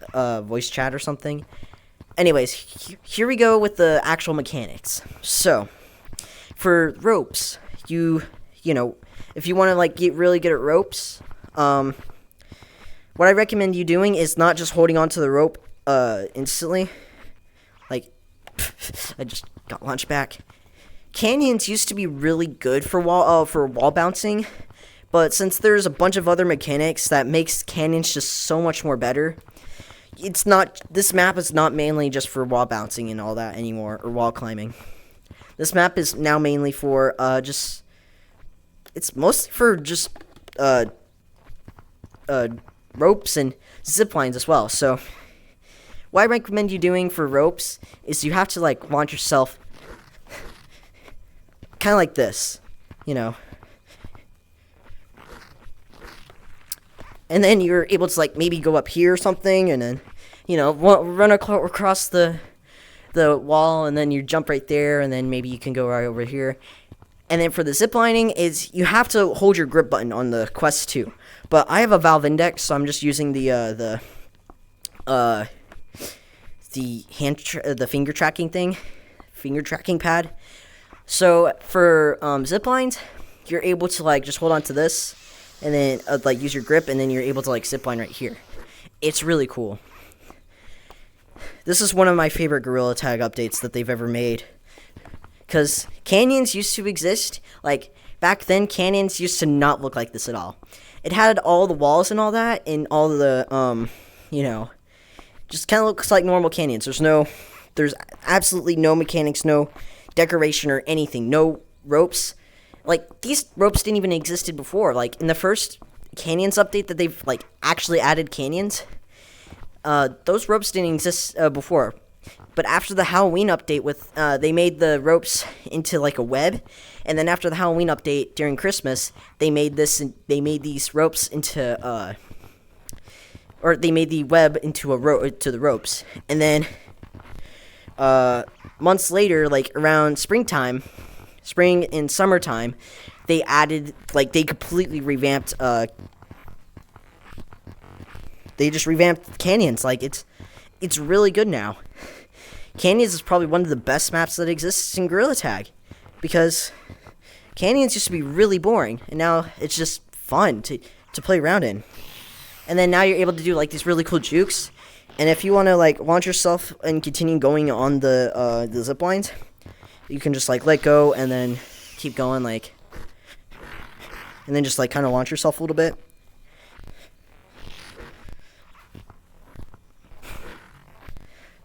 voice chat or something. Anyways, here we go with the actual mechanics. So, for ropes, you know, if you want to like get really good at ropes, what I recommend you doing is not just holding onto the rope instantly. Like, I just got launched back. Canyons used to be really good for wall bouncing, but since there's a bunch of other mechanics that makes canyons just so much more better, this map is not mainly just for wall bouncing and all that anymore, or wall climbing. This map is now mainly for it's mostly for just ropes and zip lines as well. So what I recommend you doing for ropes is you have to like launch yourself kind of like this, you know. And then you're able to like maybe go up here or something, and then, you know, run across the wall, and then you jump right there, and then maybe you can go right over here. And then for the ziplining is you have to hold your grip button on the Quest 2. But I have a Valve Index, so I'm just using the finger tracking pad. So for zip lines, you're able to like just hold on to this, and then like use your grip, and then you're able to like zip line right here. It's really cool. This is one of my favorite Gorilla Tag updates that they've ever made. Because canyons used to exist, like, back then, canyons used to not look like this at all. It had all the walls and all that, and all the, you know, just kind of looks like normal canyons. There's absolutely no mechanics, no decoration or anything, no ropes. Like, these ropes didn't even existed before. Like, in the first canyons update that they've, like, actually added canyons, those ropes didn't exist before. But after the Halloween update, they made the ropes into like a web, and then after the Halloween update during Christmas, they made these ropes into or they made the web into to the ropes, and then months later, like around spring and summertime, they added they completely revamped. They just revamped canyons. Like it's really good now. Canyons is probably one of the best maps that exists in Gorilla Tag, because canyons used to be really boring, and now it's just fun to play around in. And then now you're able to do like these really cool jukes, and if you want to like launch yourself and continue going on the zip lines, you can just like let go and then keep going, like, and then just like kind of launch yourself a little bit.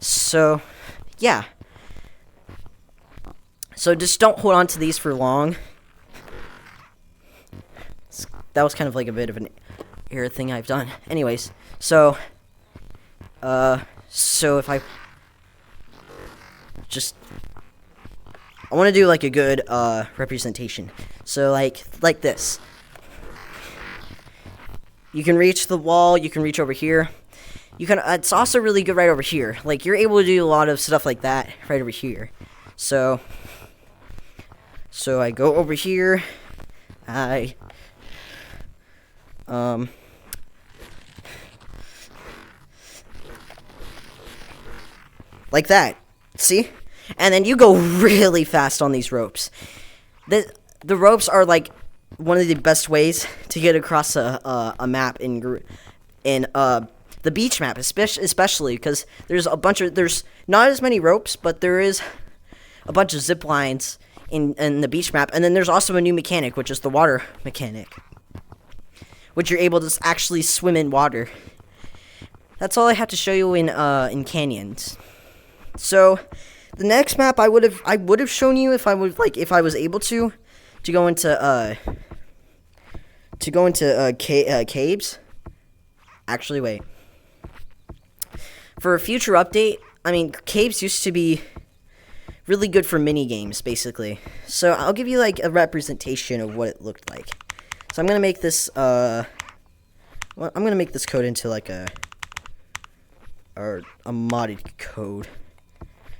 So yeah. So just don't hold on to these for long. That was kind of like a bit of an error thing I've done. Anyways, so if I want to do like a good representation. So like this. You can reach the wall, you can reach over here. You can. It's also really good right over here. Like, you're able to do a lot of stuff like that right over here. So I go over here. Like that. See? And then you go really fast on these ropes. The ropes are like one of the best ways to get across a map in the beach map, especially because there's not as many ropes, but there is a bunch of zip lines in the beach map, and then there's also a new mechanic, which is the water mechanic, which you're able to actually swim in water. That's all I have to show you in canyons. So The next map I would have shown you if I was able to go into caves. Actually, wait. For a future update, I mean, caves used to be really good for mini games, basically. So I'll give you like a representation of what it looked like. So I'm gonna make this I'm gonna make this code into like a modded code,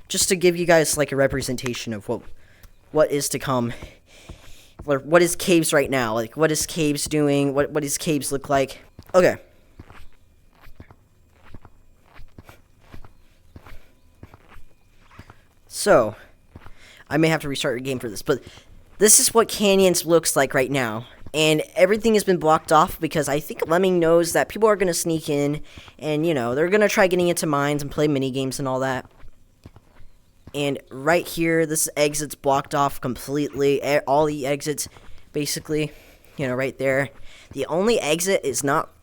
just to give you guys like a representation of what is to come. Or what is caves right now? Like, what is caves doing? What does caves look like? Okay. So, I may have to restart your game for this, but this is what Canyons looks like right now. And everything has been blocked off because I think Lemming knows that people are going to sneak in and, you know, they're going to try getting into mines and play mini games and all that. And right here, this exit's blocked off completely. All the exits, basically, you know, right there. The only exit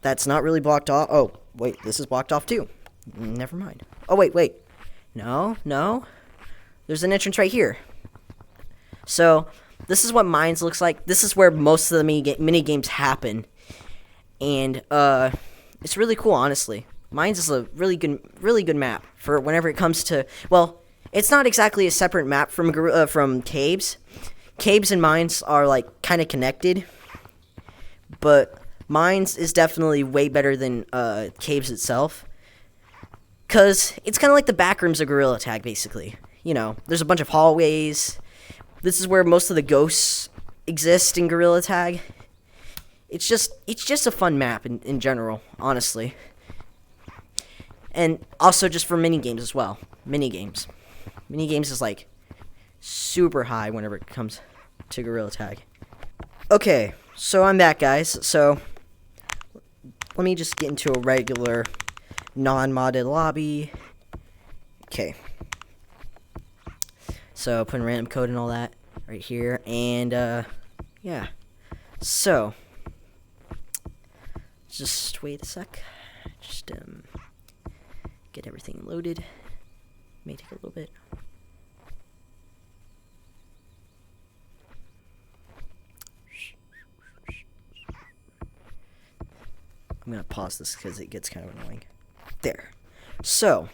that's not really blocked off. Oh, wait, this is blocked off too. Never mind. Oh, wait. No. There's an entrance right here. So, this is what mines looks like. This is where most of the mini games happen. And, it's really cool, honestly. Mines is a really good map for whenever it comes to, well, it's not exactly a separate map from caves. Caves and mines are like kind of connected, but mines is definitely way better than caves itself, cause it's kind of like the back rooms of Gorilla Tag, basically. You know, there's a bunch of hallways. This is where most of the ghosts exist in Gorilla Tag. It's just a fun map in general, honestly, and also just for mini games as well. Mini games is like super high whenever it comes to Gorilla Tag. Okay, so I'm back, guys. So let me just get into a regular non-modded lobby. Okay. So put in random code and all that right here, and yeah. So just wait a sec. Just get everything loaded. May take a little bit. I'm gonna pause this because it gets kind of annoying. There. So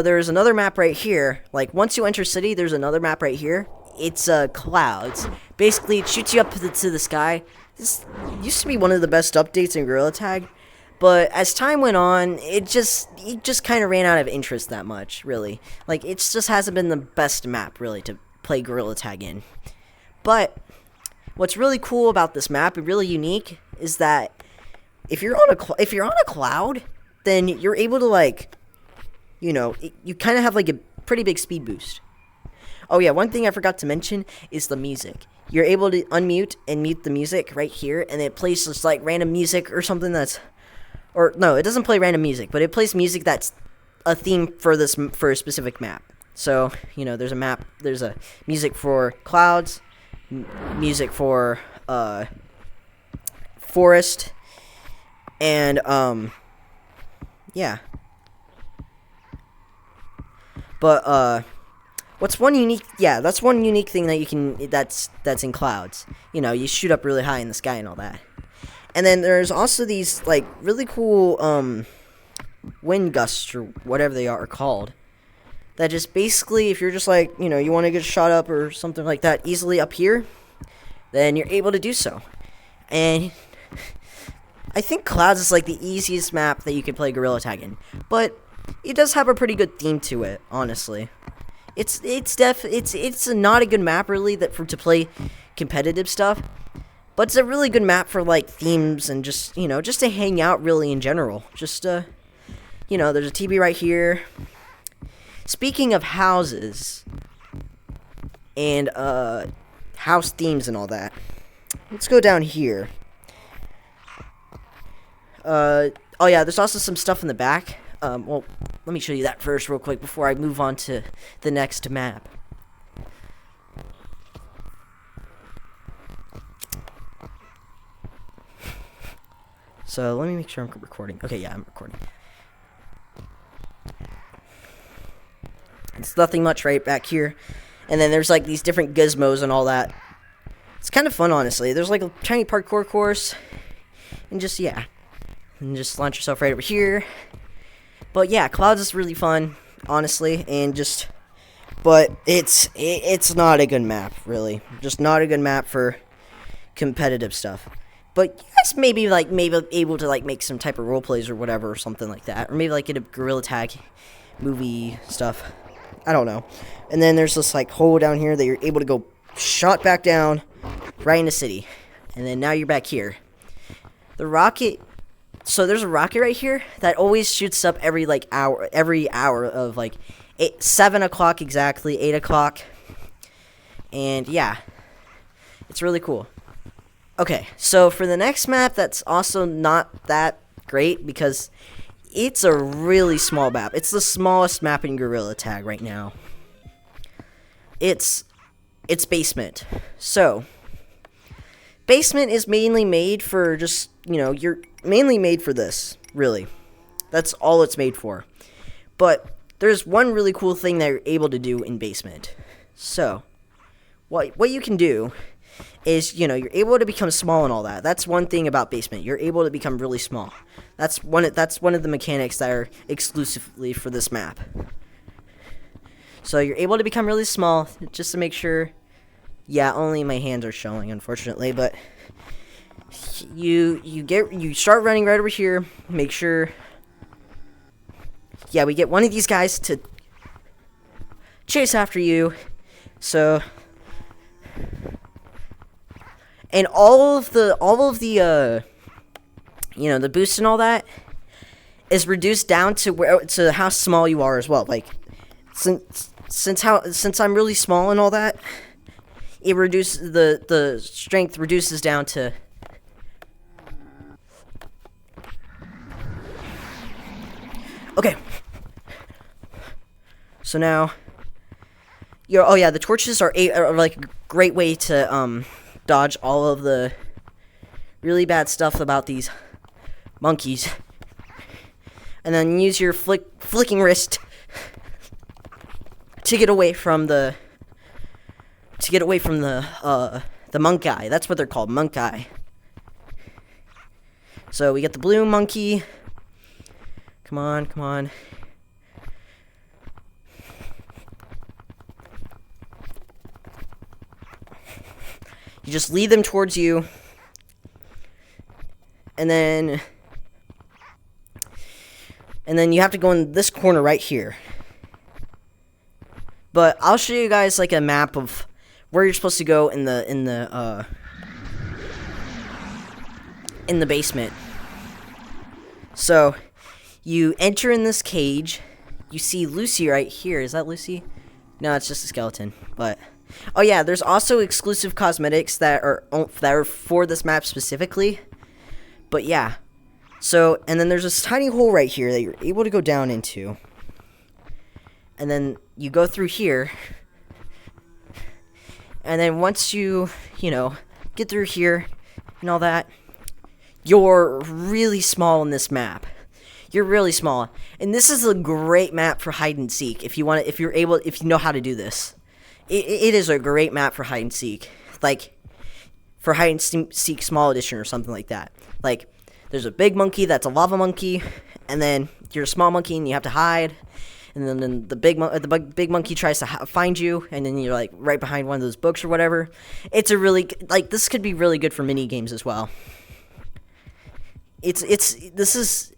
there's another map right here. Like, once you enter city, there's another map right here. It's clouds. Basically, it shoots you up to the sky. This used to be one of the best updates in Gorilla Tag, but as time went on, it just kind of ran out of interest that much, really. Like, it just hasn't been the best map, really, to play Gorilla Tag in. But what's really cool about this map, and really unique, is that if you're on a cloud, then you're able to, like, you know, you kind of have like a pretty big speed boost. Oh yeah, one thing I forgot to mention is the music. You're able to unmute and mute the music right here, and it plays just like random music or something that's, or no, it doesn't play random music, but it plays music that's a theme for a specific map. So, you know, there's a music for clouds, music for forest, and yeah. But that's one unique thing that you can that's in clouds. You know, you shoot up really high in the sky and all that. And then there's also these like really cool wind gusts or whatever they are called. That just basically, if you're just like, you know, you want to get shot up or something like that easily up here, then you're able to do so. And I think clouds is like the easiest map that you can play Gorilla Tag in. But it does have a pretty good theme to it, honestly. It's not a good map really to play competitive stuff, but it's a really good map for like themes and just, you know, just to hang out really in general. Just you know, there's a TB right here. Speaking of houses and house themes and all that, let's go down here. Oh yeah, there's also some stuff in the back. Well, let me show you that first real quick before I move on to the next map. So, let me make sure I'm recording. Okay, yeah, I'm recording. It's nothing much right back here. And then there's like these different gizmos and all that. It's kind of fun, honestly. There's like a tiny parkour course. And just, yeah. And just launch yourself right over here. But yeah, Clouds is really fun, honestly. And just, but it's not a good map, really. Just not a good map for competitive stuff. But you guys maybe able to like make some type of role plays or whatever or something like that. Or maybe like get a Gorilla Tag movie stuff. I don't know. And then there's this like hole down here that you're able to go shot back down right in the city. And then now you're back here. The rocket, so there's a rocket right here that always shoots up every hour of like 7 o'clock exactly, 8 o'clock. And yeah, it's really cool. Okay, so for the next map, that's also not that great because it's a really small map. It's the smallest map in Gorilla Tag right now. It's Basement. So, Basement is mainly made for just, you're mainly made for this, really. That's all it's made for. But there's one really cool thing that you're able to do in Basement. So, what you can do is, you're able to become small and all that. That's one thing about Basement. You're able to become really small. That's one of the mechanics that are exclusively for this map. So you're able to become really small just to make sure. Yeah, only my hands are showing, unfortunately, but you start running right over here. Make sure. Yeah, we get one of these guys to chase after you. So, and all of the the boost and all that is reduced down to how small you are as well. Like, since I'm really small and all that, it reduces the strength reduces down to. Okay. So now, the torches are like a great way to dodge all of the really bad stuff about these monkeys, and then use your flicking wrist to get away from the monk guy. That's what they're called, monk guy. So we get the blue monkey. Come on. You just lead them towards you. And then you have to go in this corner right here. But I'll show you guys like a map of where you're supposed to go in the basement. So you enter in this cage. You see Lucy right here. Is that Lucy? No, it's just a skeleton. But oh yeah, there's also exclusive cosmetics that are for this map specifically. But yeah. So, and then there's this tiny hole right here that you're able to go down into. And then you go through here. And then once you get through here and all that, you're really small in this map. You're really small. And this is a great map for hide and seek if you know how to do this. It is a great map for hide and seek. Like for hide and seek small edition or something like that. Like there's a big monkey that's a lava monkey, and then you're a small monkey and you have to hide. And then the big monkey tries to find you, and then you're like right behind one of those books or whatever. It's a really this could be really good for mini games as well. This is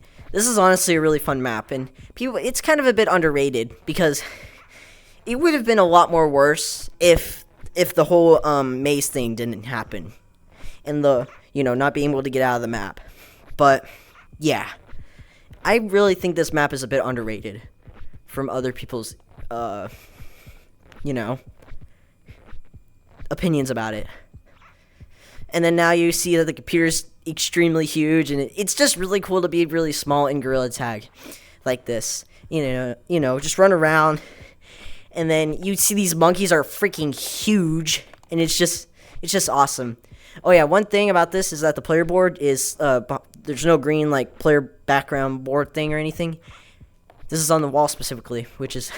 honestly a really fun map, and it's kind of a bit underrated because it would have been a lot more worse if the whole maze thing didn't happen, and the not being able to get out of the map. But yeah, I really think this map is a bit underrated from other people's, opinions about it. And then now you see that the computer's extremely huge, and it's just really cool to be really small in Gorilla Tag like this. Just run around, and then you see these monkeys are freaking huge, and it's just awesome. Oh yeah, one thing about this is that the player board is, there's no green player background board thing or anything. This is on the wall specifically, which is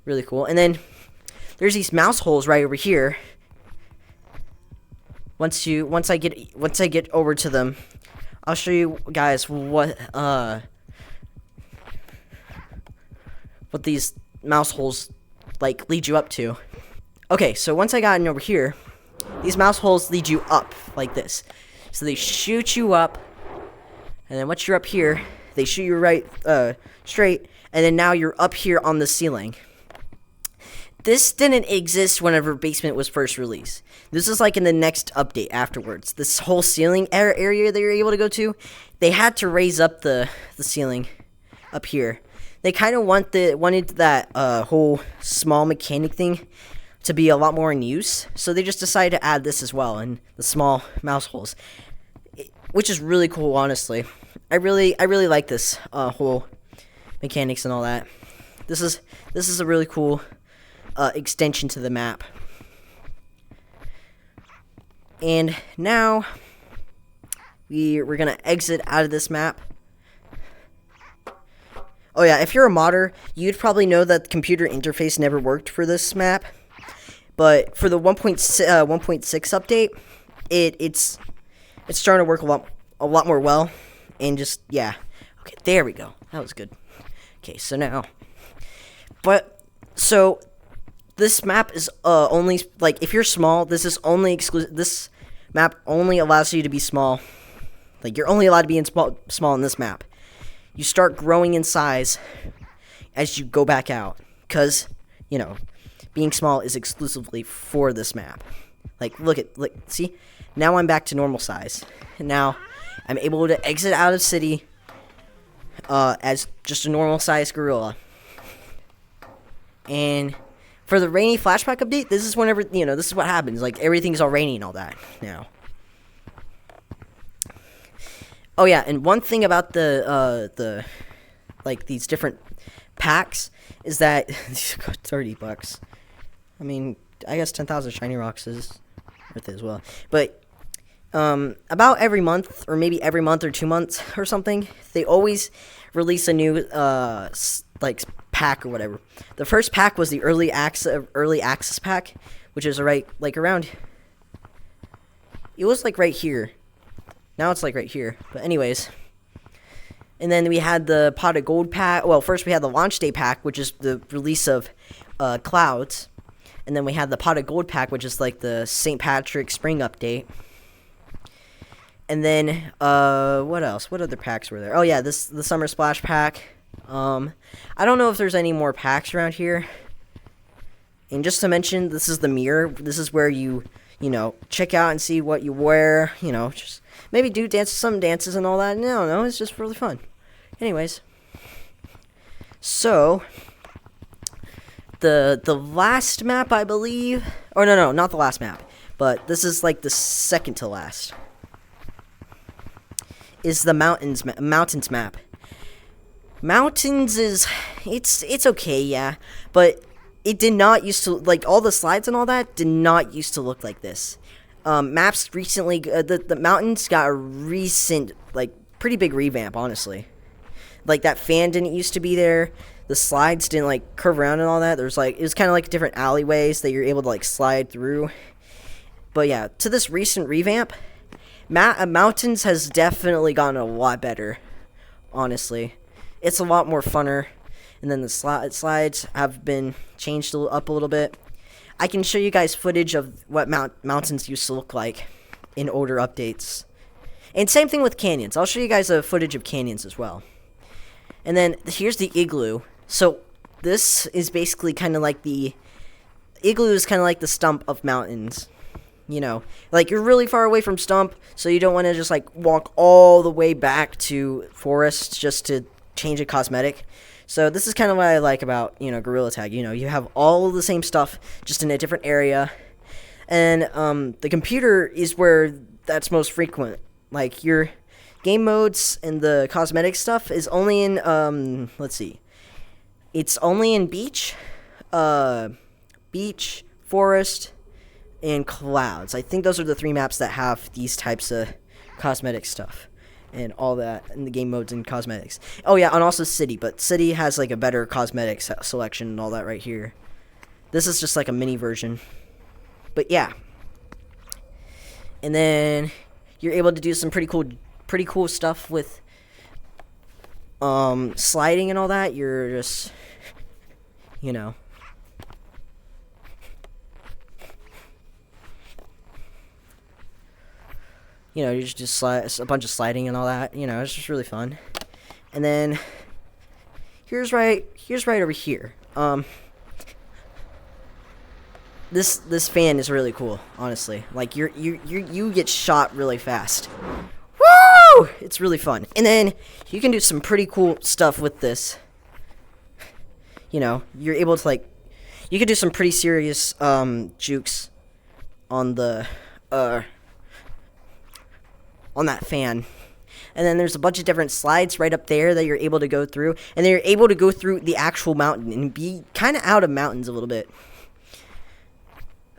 really cool. And then there's these mouse holes right over here. Once I get over to them, I'll show you guys what these mouse holes like lead you up to. Okay, so once I got in over here, these mouse holes lead you up like this. So they shoot you up, and then once you're up here, they shoot you right straight, and then now you're up here on the ceiling. This didn't exist whenever Basement was first released. This is like in the next update afterwards. This whole ceiling area that you're able to go to, they had to raise up the ceiling up here. They kind of wanted that whole small mechanic thing to be a lot more in use, so they just decided to add this as well, and the small mouse holes, which is really cool, honestly. I really like this whole mechanics and all that. This is a really cool extension to the map. And now we're gonna exit out of this map. Oh yeah, if you're a modder, you'd probably know that the computer interface never worked for this map. But for the 1.6 update, it's starting to work a lot more well. And just, yeah. Okay, there we go. That was good. Okay, so now, so this map is only, like, if you're small, this is only exclusive. This map only allows you to be small. Like, you're only allowed to be in small in this map. You start growing in size as you go back out, because, you know, being small is exclusively for this map. Like, see? Now I'm back to normal size. And now I'm able to exit out of city as just a normal size gorilla. And for the rainy flashback update, this is whenever, you know, this is what happens. Like, everything's all rainy and all that now. Oh yeah, and one thing about the like these different packs is that these got $30. I mean, I guess 10,000 shiny rocks is worth it as well. But about every month, or maybe every month or 2 months or something, they always release a new like pack or whatever. The first pack was the early access pack, which is like around. It was like right here. Now it's like right here. But anyways. And then we had the Pot of Gold pack. Well, first we had the Launch Day pack, which is the release of Clouds. And then we had the Pot of Gold pack, which is like the St. Patrick's Spring update. And then, what else? What other packs were there? Oh, yeah, the Summer Splash pack. I don't know if there's any more packs around here. And just to mention, this is the mirror. This is where you know, check out and see what you wear. You know, just maybe do some dances and all that. No, it's just really fun. Anyways. So, the last map, I believe. Or no, not the last map. But this is like the second to last. Is the mountains map. Mountains is, it's okay, yeah, but it did not used to, like, all the slides and all that did not used to look like this. Maps recently, the mountains got a recent, like, pretty big revamp, honestly. Like, that fan didn't used to be there. The slides didn't, like, curve around and all that. There's, like, it was kind of like different alleyways that you're able to, like, slide through. But, yeah, to this recent revamp, Mountains has definitely gotten a lot better, honestly. It's a lot more funner, and then the slides have been changed up a little bit. I can show you guys footage of what mountains used to look like in older updates. And same thing with canyons. I'll show you guys a footage of canyons as well. And then here's the igloo. So this is basically kind of like the igloo is kind of like the stump of mountains. You know, like you're really far away from Stump, so you don't want to just like walk all the way back to Forest just to change a cosmetic. So this is kind of what I like about, you know, Gorilla Tag. You know, you have all the same stuff, just in a different area. And the computer is where that's most frequent. Like your game modes and the cosmetic stuff is only in, let's see. It's only in Beach, Forest, and Clouds. I think those are the 3 maps that have these types of cosmetic stuff. and all that, and the game modes and cosmetics. Oh yeah, and also City, but City has like a better cosmetics selection and all that right here. This is just like a mini version. But yeah. And then you're able to do some pretty cool stuff with sliding and all that. You're just, you know, you just slide a bunch of sliding and all that. You know, it's just really fun. And then here's right over here. This fan is really cool, honestly. Like you get shot really fast. Woo! It's really fun. And then you can do some pretty cool stuff with this. You know, you're able to like, you can do some pretty serious jukes on the on that fan. And then there's a bunch of different slides right up there that you're able to go through, and then you're able to go through the actual mountain and be kind of out of mountains a little bit.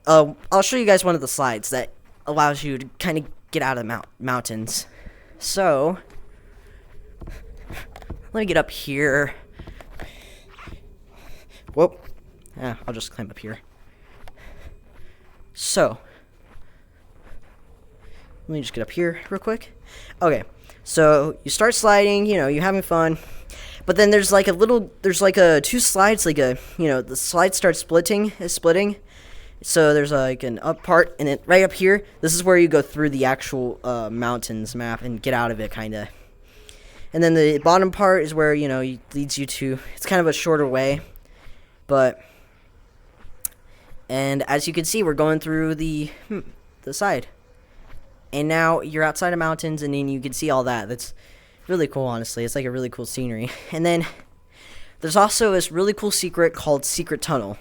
I'll show you guys one of the slides that allows you to kind of get out of the mountains. So, let me get up here. Whoop. Yeah, I'll just climb up here. So, let me just get up here real quick. Okay, so you start sliding, you know, you're having fun. But then there's like two slides, the slide starts splitting. So there's like an up part, and then right up here, this is where you go through the actual mountains map and get out of it, kind of. And then the bottom part is where, you know, it leads you to, it's kind of a shorter way. And as you can see, we're going through the side. And now you're outside of mountains, and then you can see all that. That's really cool, honestly. It's like a really cool scenery. And then there's also this really cool secret called Secret Tunnel.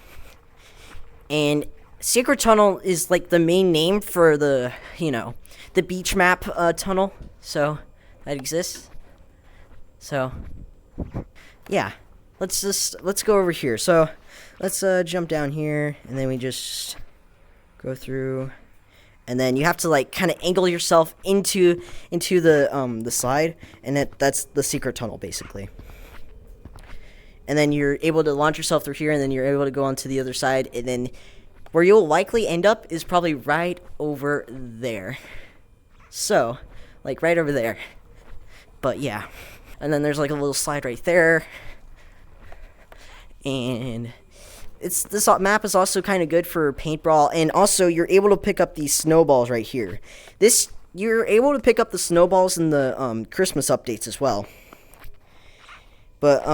And Secret Tunnel is like the main name for the, you know, the beach map tunnel. So that exists. So yeah, let's go over here. So let's jump down here, and then we just go through, and then you have to like kind of angle yourself into the slide, and that's the secret tunnel basically. And then you're able to launch yourself through here, and then you're able to go onto the other side, and then where you'll likely end up is probably right over there. So, like right over there. But yeah. And then there's like a little slide right there. And this map is also kind of good for paintball, and also you're able to pick up these snowballs right here. You're able to pick up the snowballs in the Christmas updates as well. But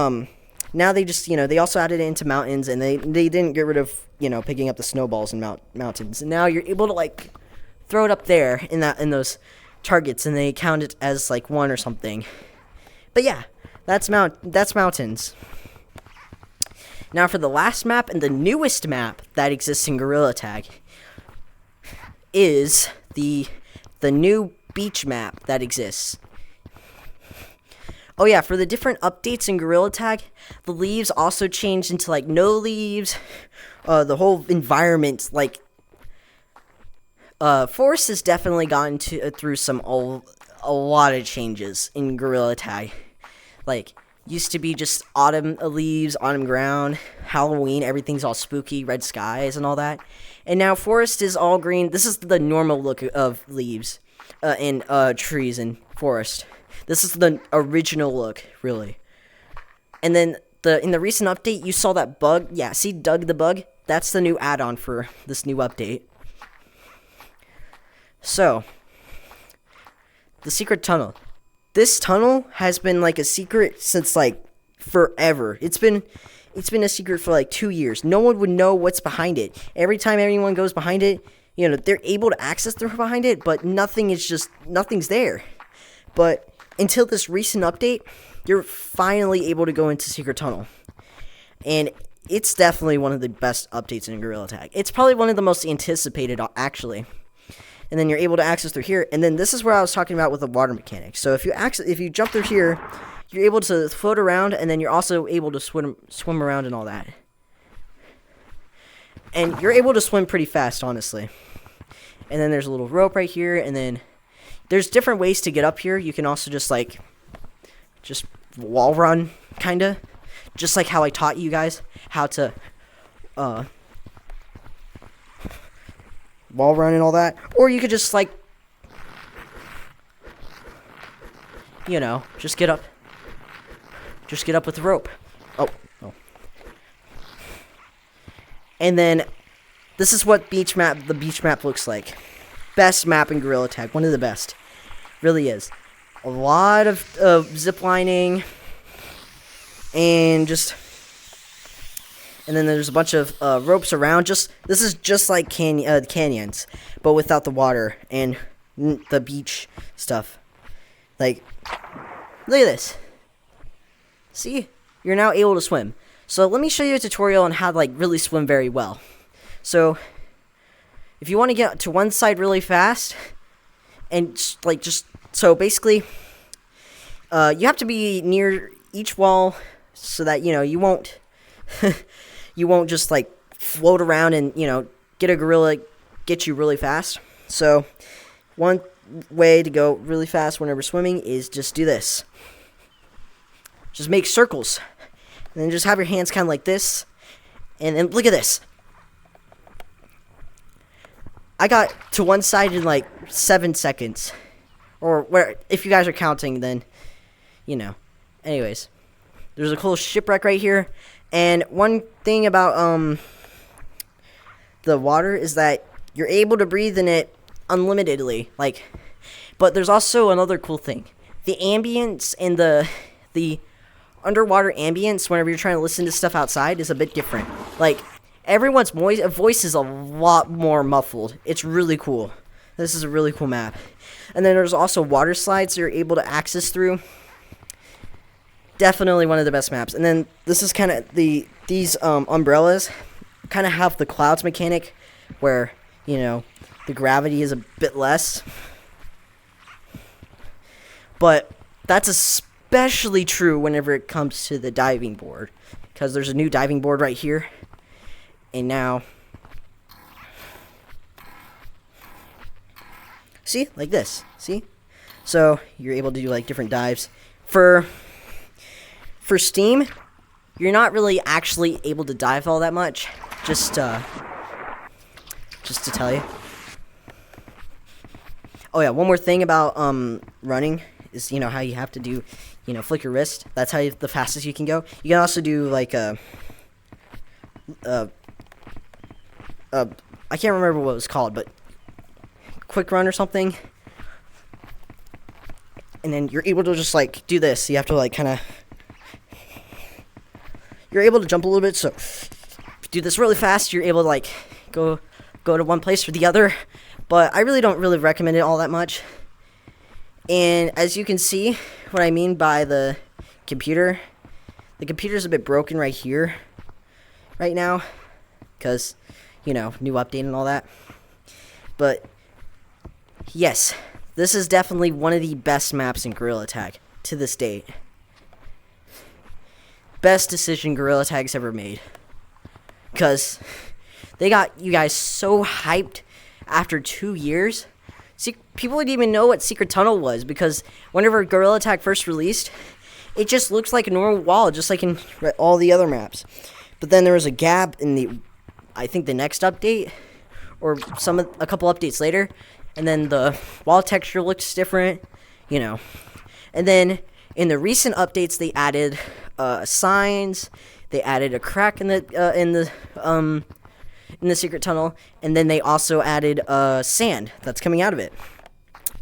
now they just, you know, they also added it into mountains, and they didn't get rid of, you know, picking up the snowballs in mountains. And now you're able to like throw it up there in those targets, and they count it as like one or something. But yeah, that's mountains. Now for the last map, and the newest map that exists in Gorilla Tag, is the new beach map that exists. Oh yeah, for the different updates in Gorilla Tag, the leaves also changed into like no leaves. The whole environment, like Forest has definitely gotten through a lot of changes in Gorilla Tag. Like, used to be just autumn leaves, autumn ground, Halloween, everything's all spooky, red skies and all that. And now Forest is all green. This is the normal look of leaves and trees in Forest. This is the original look, really. And then in the recent update, you saw that bug. Yeah, see Doug the Bug? That's the new add-on for this new update. So, the secret tunnel. This tunnel has been like a secret since like forever. It's been a secret for like 2 years. No one would know what's behind it. Every time anyone goes behind it, you know, they're able to access through behind it, but nothing's there. But until this recent update, you're finally able to go into Secret Tunnel. And it's definitely one of the best updates in Gorilla Tag. It's probably one of the most anticipated, actually. And then you're able to access through here. And then this is where I was talking about with the water mechanics. So if you jump through here, you're able to float around, and then you're also able to swim around and all that. And you're able to swim pretty fast, honestly. And then there's a little rope right here, and then there's different ways to get up here. You can also just wall run, kinda, just like how I taught you guys how to wall run and all that. Or you could just just get up. Just get up with the rope. Oh. And then this is what the beach map looks like. Best map in Gorilla Tag. One of the best. Really is. A lot of zip lining. And then there's a bunch of ropes around. This is just like canyons, but without the water and the beach stuff. Like, look at this. See? You're now able to swim. So let me show you a tutorial on how to really swim very well. So if you want to get to one side really fast, and so basically, you have to be near each wall so that you won't just float around and get a gorilla get you really fast. So one way to go really fast whenever swimming is just do this. Just make circles. And then just have your hands kind of like this. And then look at this. I got to one side in 7 seconds. Or if you guys are counting, then, Anyways. There's a cool shipwreck right here. And one thing about the water is that you're able to breathe in it unlimitedly. But there's also another cool thing. The ambience and the underwater ambience whenever you're trying to listen to stuff outside is a bit different. Everyone's voice is a lot more muffled. It's really cool. This is a really cool map. And then there's also water slides you're able to access through. Definitely one of the best maps. And then this is kind of these umbrellas kind of have the clouds mechanic where, the gravity is a bit less. But that's especially true whenever it comes to the diving board, because there's a new diving board right here. And now, see, like this, see? So you're able to do different dives. For Steam, you're not really actually able to dive all that much. Just to tell you. Oh yeah, one more thing about running is how you have to do flick your wrist. That's the fastest you can go. You can also do I can't remember what it was called, but quick run or something. And then you're able to just do this. You have to kind of, you're able to jump a little bit. So if you do this really fast, you're able to go to one place or the other. But I really don't recommend it all that much. And as you can see, what I mean by the computer's a bit broken right here, right now, because, new update and all that. But, yes, this is definitely one of the best maps in Gorilla Tag to this date. Best decision Gorilla Tag's ever made. Because they got you guys so hyped after 2 years. See, people didn't even know what Secret Tunnel was, because whenever Gorilla Tag first released, it just looks like a normal wall, just like in all the other maps. But then there was a gap in I think the next update, or a couple updates later, and then the wall texture looks different, And then in the recent updates, they added signs, they added a crack in the Secret Tunnel, and then they also added sand that's coming out of it.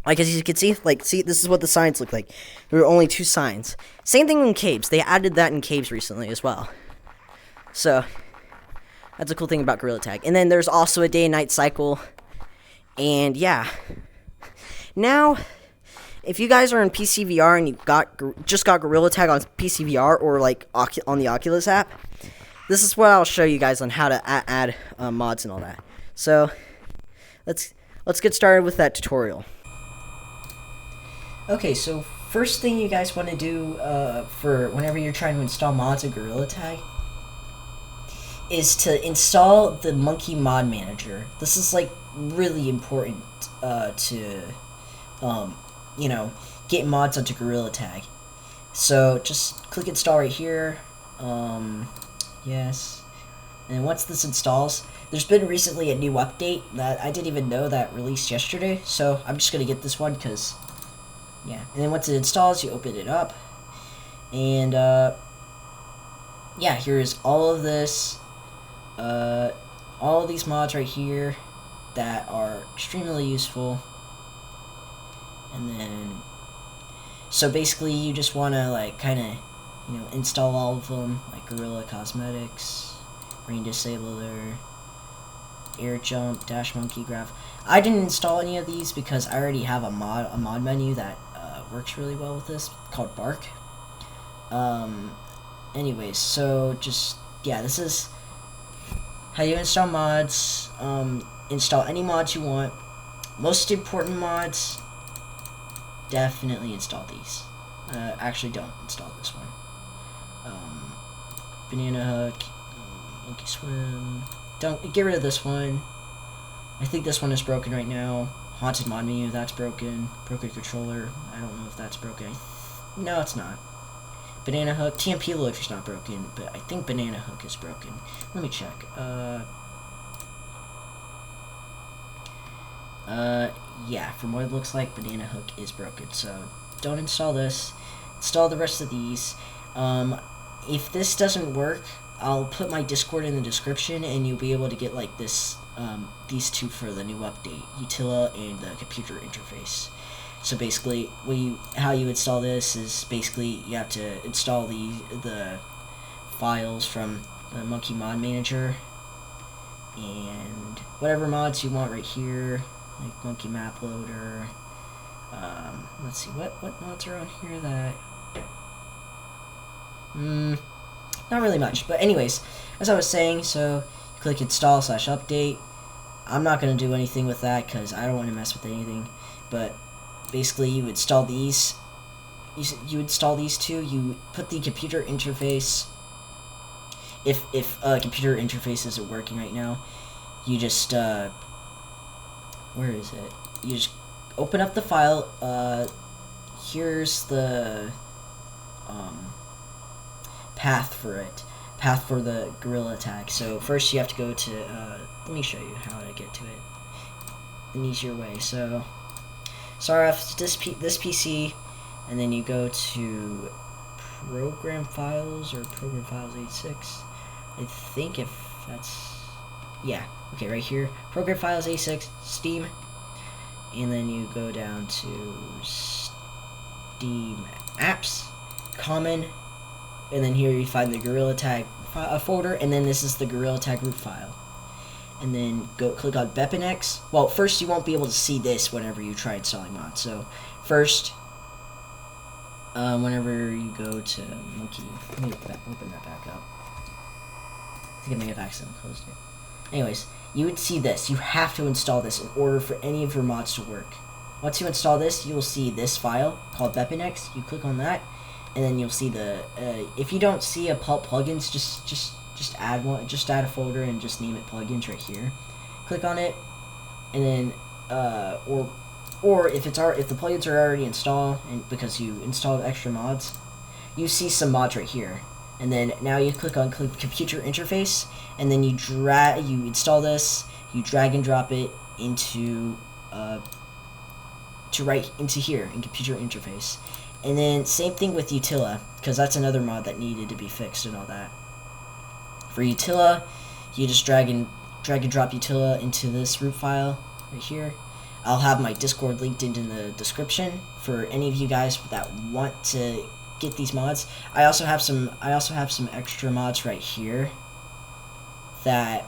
As you can see, see, this is what the signs look like. There were only 2 signs. Same thing in caves. They added that in caves recently as well. So that's a cool thing about Gorilla Tag. And then there's also a day and night cycle. And yeah. Now, if you guys are in PCVR and you just got Gorilla Tag on PCVR or on the Oculus app, this is what I'll show you guys on how to add mods and all that. So let's get started with that tutorial. Okay, so first thing you guys want to do for whenever you're trying to install mods in Gorilla Tag is to install the Monkey Mod Manager. This is really important to you know, get mods onto Gorilla Tag. So just click install right here. Yes. And once this installs, there's been recently a new update that I didn't even know that released yesterday. So I'm just going to get this one because, yeah. And then once it installs, you open it up. And, yeah, here's all of this. All of these mods right here that are extremely useful. And then, so basically you just want to, like, kind of, you know, install all of them, like Gorilla Cosmetics, Rain Disabler, Air Jump, Dash Monkey Graph. I didn't install any of these because I already have a mod menu that works really well with this, called Bark. Anyways, so just, yeah, this is how you install mods. Install any mods you want. Most important mods, definitely install these. Actually, don't install this one. Banana Hook, Monkey Swim. Don't get rid of this one. I think this one is broken right now. Haunted Mod Menu, that's broken. Broken Controller, I don't know if that's broken. No, it's not. Banana Hook, TMP Loader's not broken, but I think Banana Hook is broken. Let me check. Yeah, from what it looks like, Banana Hook is broken, so don't install this. Install the rest of these. If this doesn't work, I'll put my Discord in the description, and you'll be able to get, like, this, these two for the new update, Utila and the computer interface. So basically, how you install this is basically you have to install the files from the Monkey Mod Manager, and whatever mods you want right here, like Monkey Map Loader. Let's see, what mods are on here that... not really much, but anyways, as I was saying, so you click install / update. I'm not going to do anything with that because I don't want to mess with anything, but basically you install these. You install these two. You put the computer interface. If computer interface isn't working right now, you just where is it? You just open up the file. Here's the path for it. Path for the Gorilla Tag. So first you have to go to, let me show you how to get to it an easier way. So start off this PC, and then you go to Program Files or Program Files 86. I think if that's, yeah, okay, right here, Program Files 86, Steam, and then you go down to Steam Apps, Common, and then here you find the Gorilla Tag folder, and then this is the Gorilla Tag root file. And then go click on Bepinex. Well, first you won't be able to see this whenever you try installing mods. So first, whenever you go to Monkey, let me open that back up. I think I may have accidentally closed it. Anyways, you would see this. You have to install this in order for any of your mods to work. Once you install this, you will see this file called Bepinex. You click on that, and then you'll see the. If you don't see a pulp plugins, just add one. Just add a folder and just name it plugins right here. Click on it, and then or if the plugins are already installed and because you installed extra mods, you see some mods right here. And then now you click on computer interface, and then you install this, you drag and drop it into to right into here in computer interface. And then same thing with Utila, because that's another mod that needed to be fixed and all that. For Utila, you just drag and drop Utila into this root file right here. I'll have my Discord linked in the description for any of you guys that want to get these mods. I also have some extra mods right here that,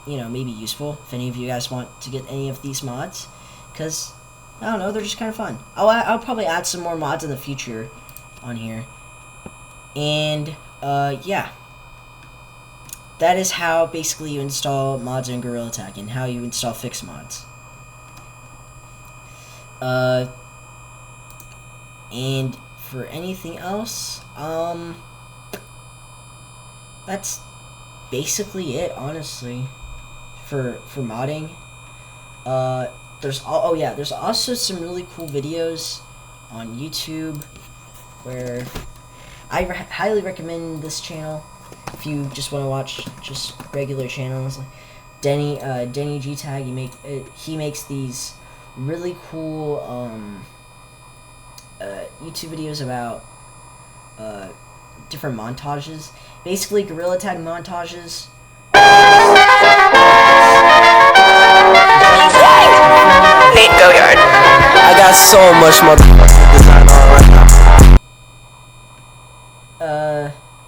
you know, may be useful if any of you guys want to get any of these mods, because I don't know, they're just kind of fun. I'll probably add some more mods in the future on here. And yeah, that is how basically you install mods in Gorilla Tag and how you install fixed mods. And for anything else, that's basically it, honestly, for modding. there's also some really cool videos on YouTube where I highly recommend this channel if you just want to watch just regular channels. Denny G Tag, he makes these really cool YouTube videos about different montages, basically Gorilla Tag montages. Nate Billiard. I got so much motherfucking design on right now.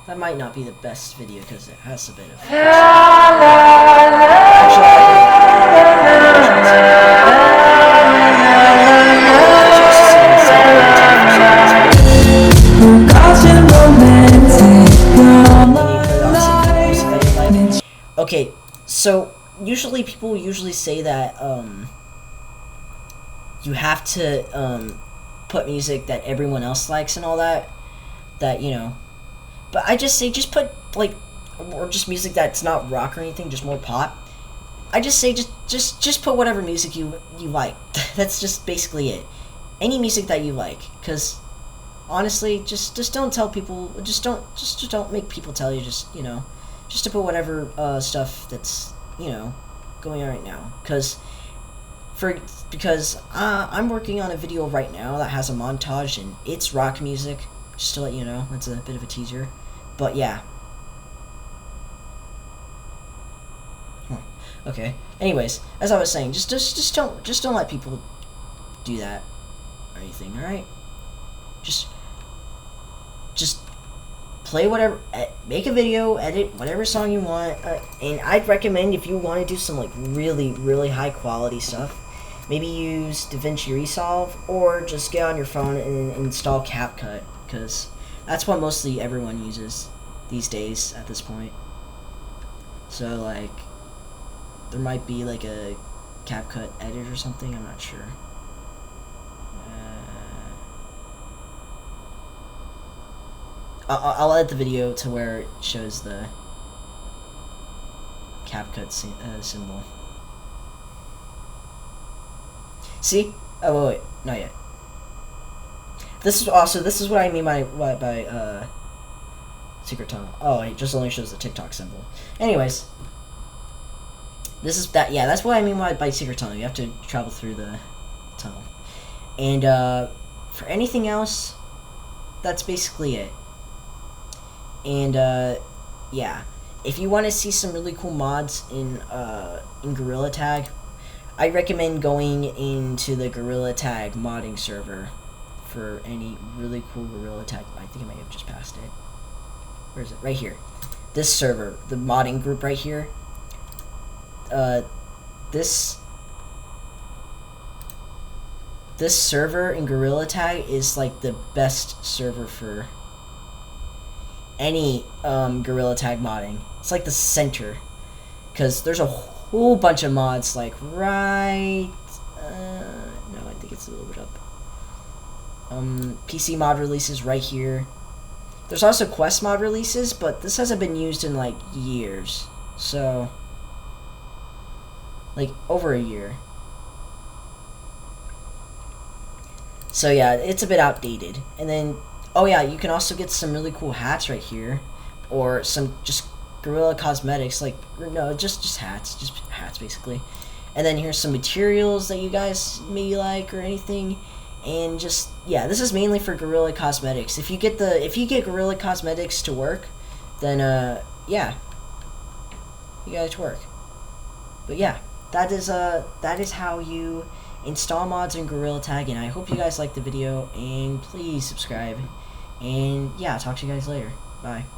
That might not be the best video because it has a bit of. Okay, so people usually say that you have to put music that everyone else likes and all that, but I just say just put or just music that's not rock or anything, just more pop. I just say just put whatever music you like. That's just basically it. Any music that you like, because honestly, just don't tell people. Just don't make people tell you. Just to put whatever stuff that's going on right now. Because I'm working on a video right now that has a montage and it's rock music. Just to let you know, that's a bit of a teaser. But yeah. Okay. Anyways, as I was saying, just don't let people do that or anything. All right. Just play whatever, make a video, edit whatever song you want, and I'd recommend if you want to do some really high quality stuff, maybe use DaVinci Resolve or just get on your phone and install CapCut, because that's what mostly everyone uses these days at this point. So there might be a CapCut edit or something, I'm not sure. I'll edit the video to where it shows the CapCut symbol. See? Oh wait, not yet. This is what I mean by secret tunnel. Oh, it just only shows the TikTok symbol. Anyways, that's what I mean by secret tunnel. You have to travel through the tunnel. And for anything else, that's basically it. And yeah, if you want to see some really cool mods in Gorilla Tag, I recommend going into the Gorilla Tag modding server for any really cool Gorilla Tag. I think I might have just passed it. Where is it? Right here. This server, the modding group right here. This server in Gorilla Tag is the best server for any Gorilla Tag modding. It's the center, because there's a whole bunch of mods no, I think it's a little bit up. PC mod releases right here. There's also Quest mod releases, but this hasn't been used in years, so over a year. So yeah, it's a bit outdated. And then oh yeah, you can also get some really cool hats right here, or some just Gorilla Cosmetics, just hats basically. And then here's some materials that you guys may like or anything, and yeah, this is mainly for Gorilla Cosmetics. If you get Gorilla Cosmetics to work, then yeah, you got it to work. But yeah, that is how you install mods in Gorilla Tag, and I hope you guys liked the video, and please subscribe. And yeah, I'll talk to you guys later. Bye.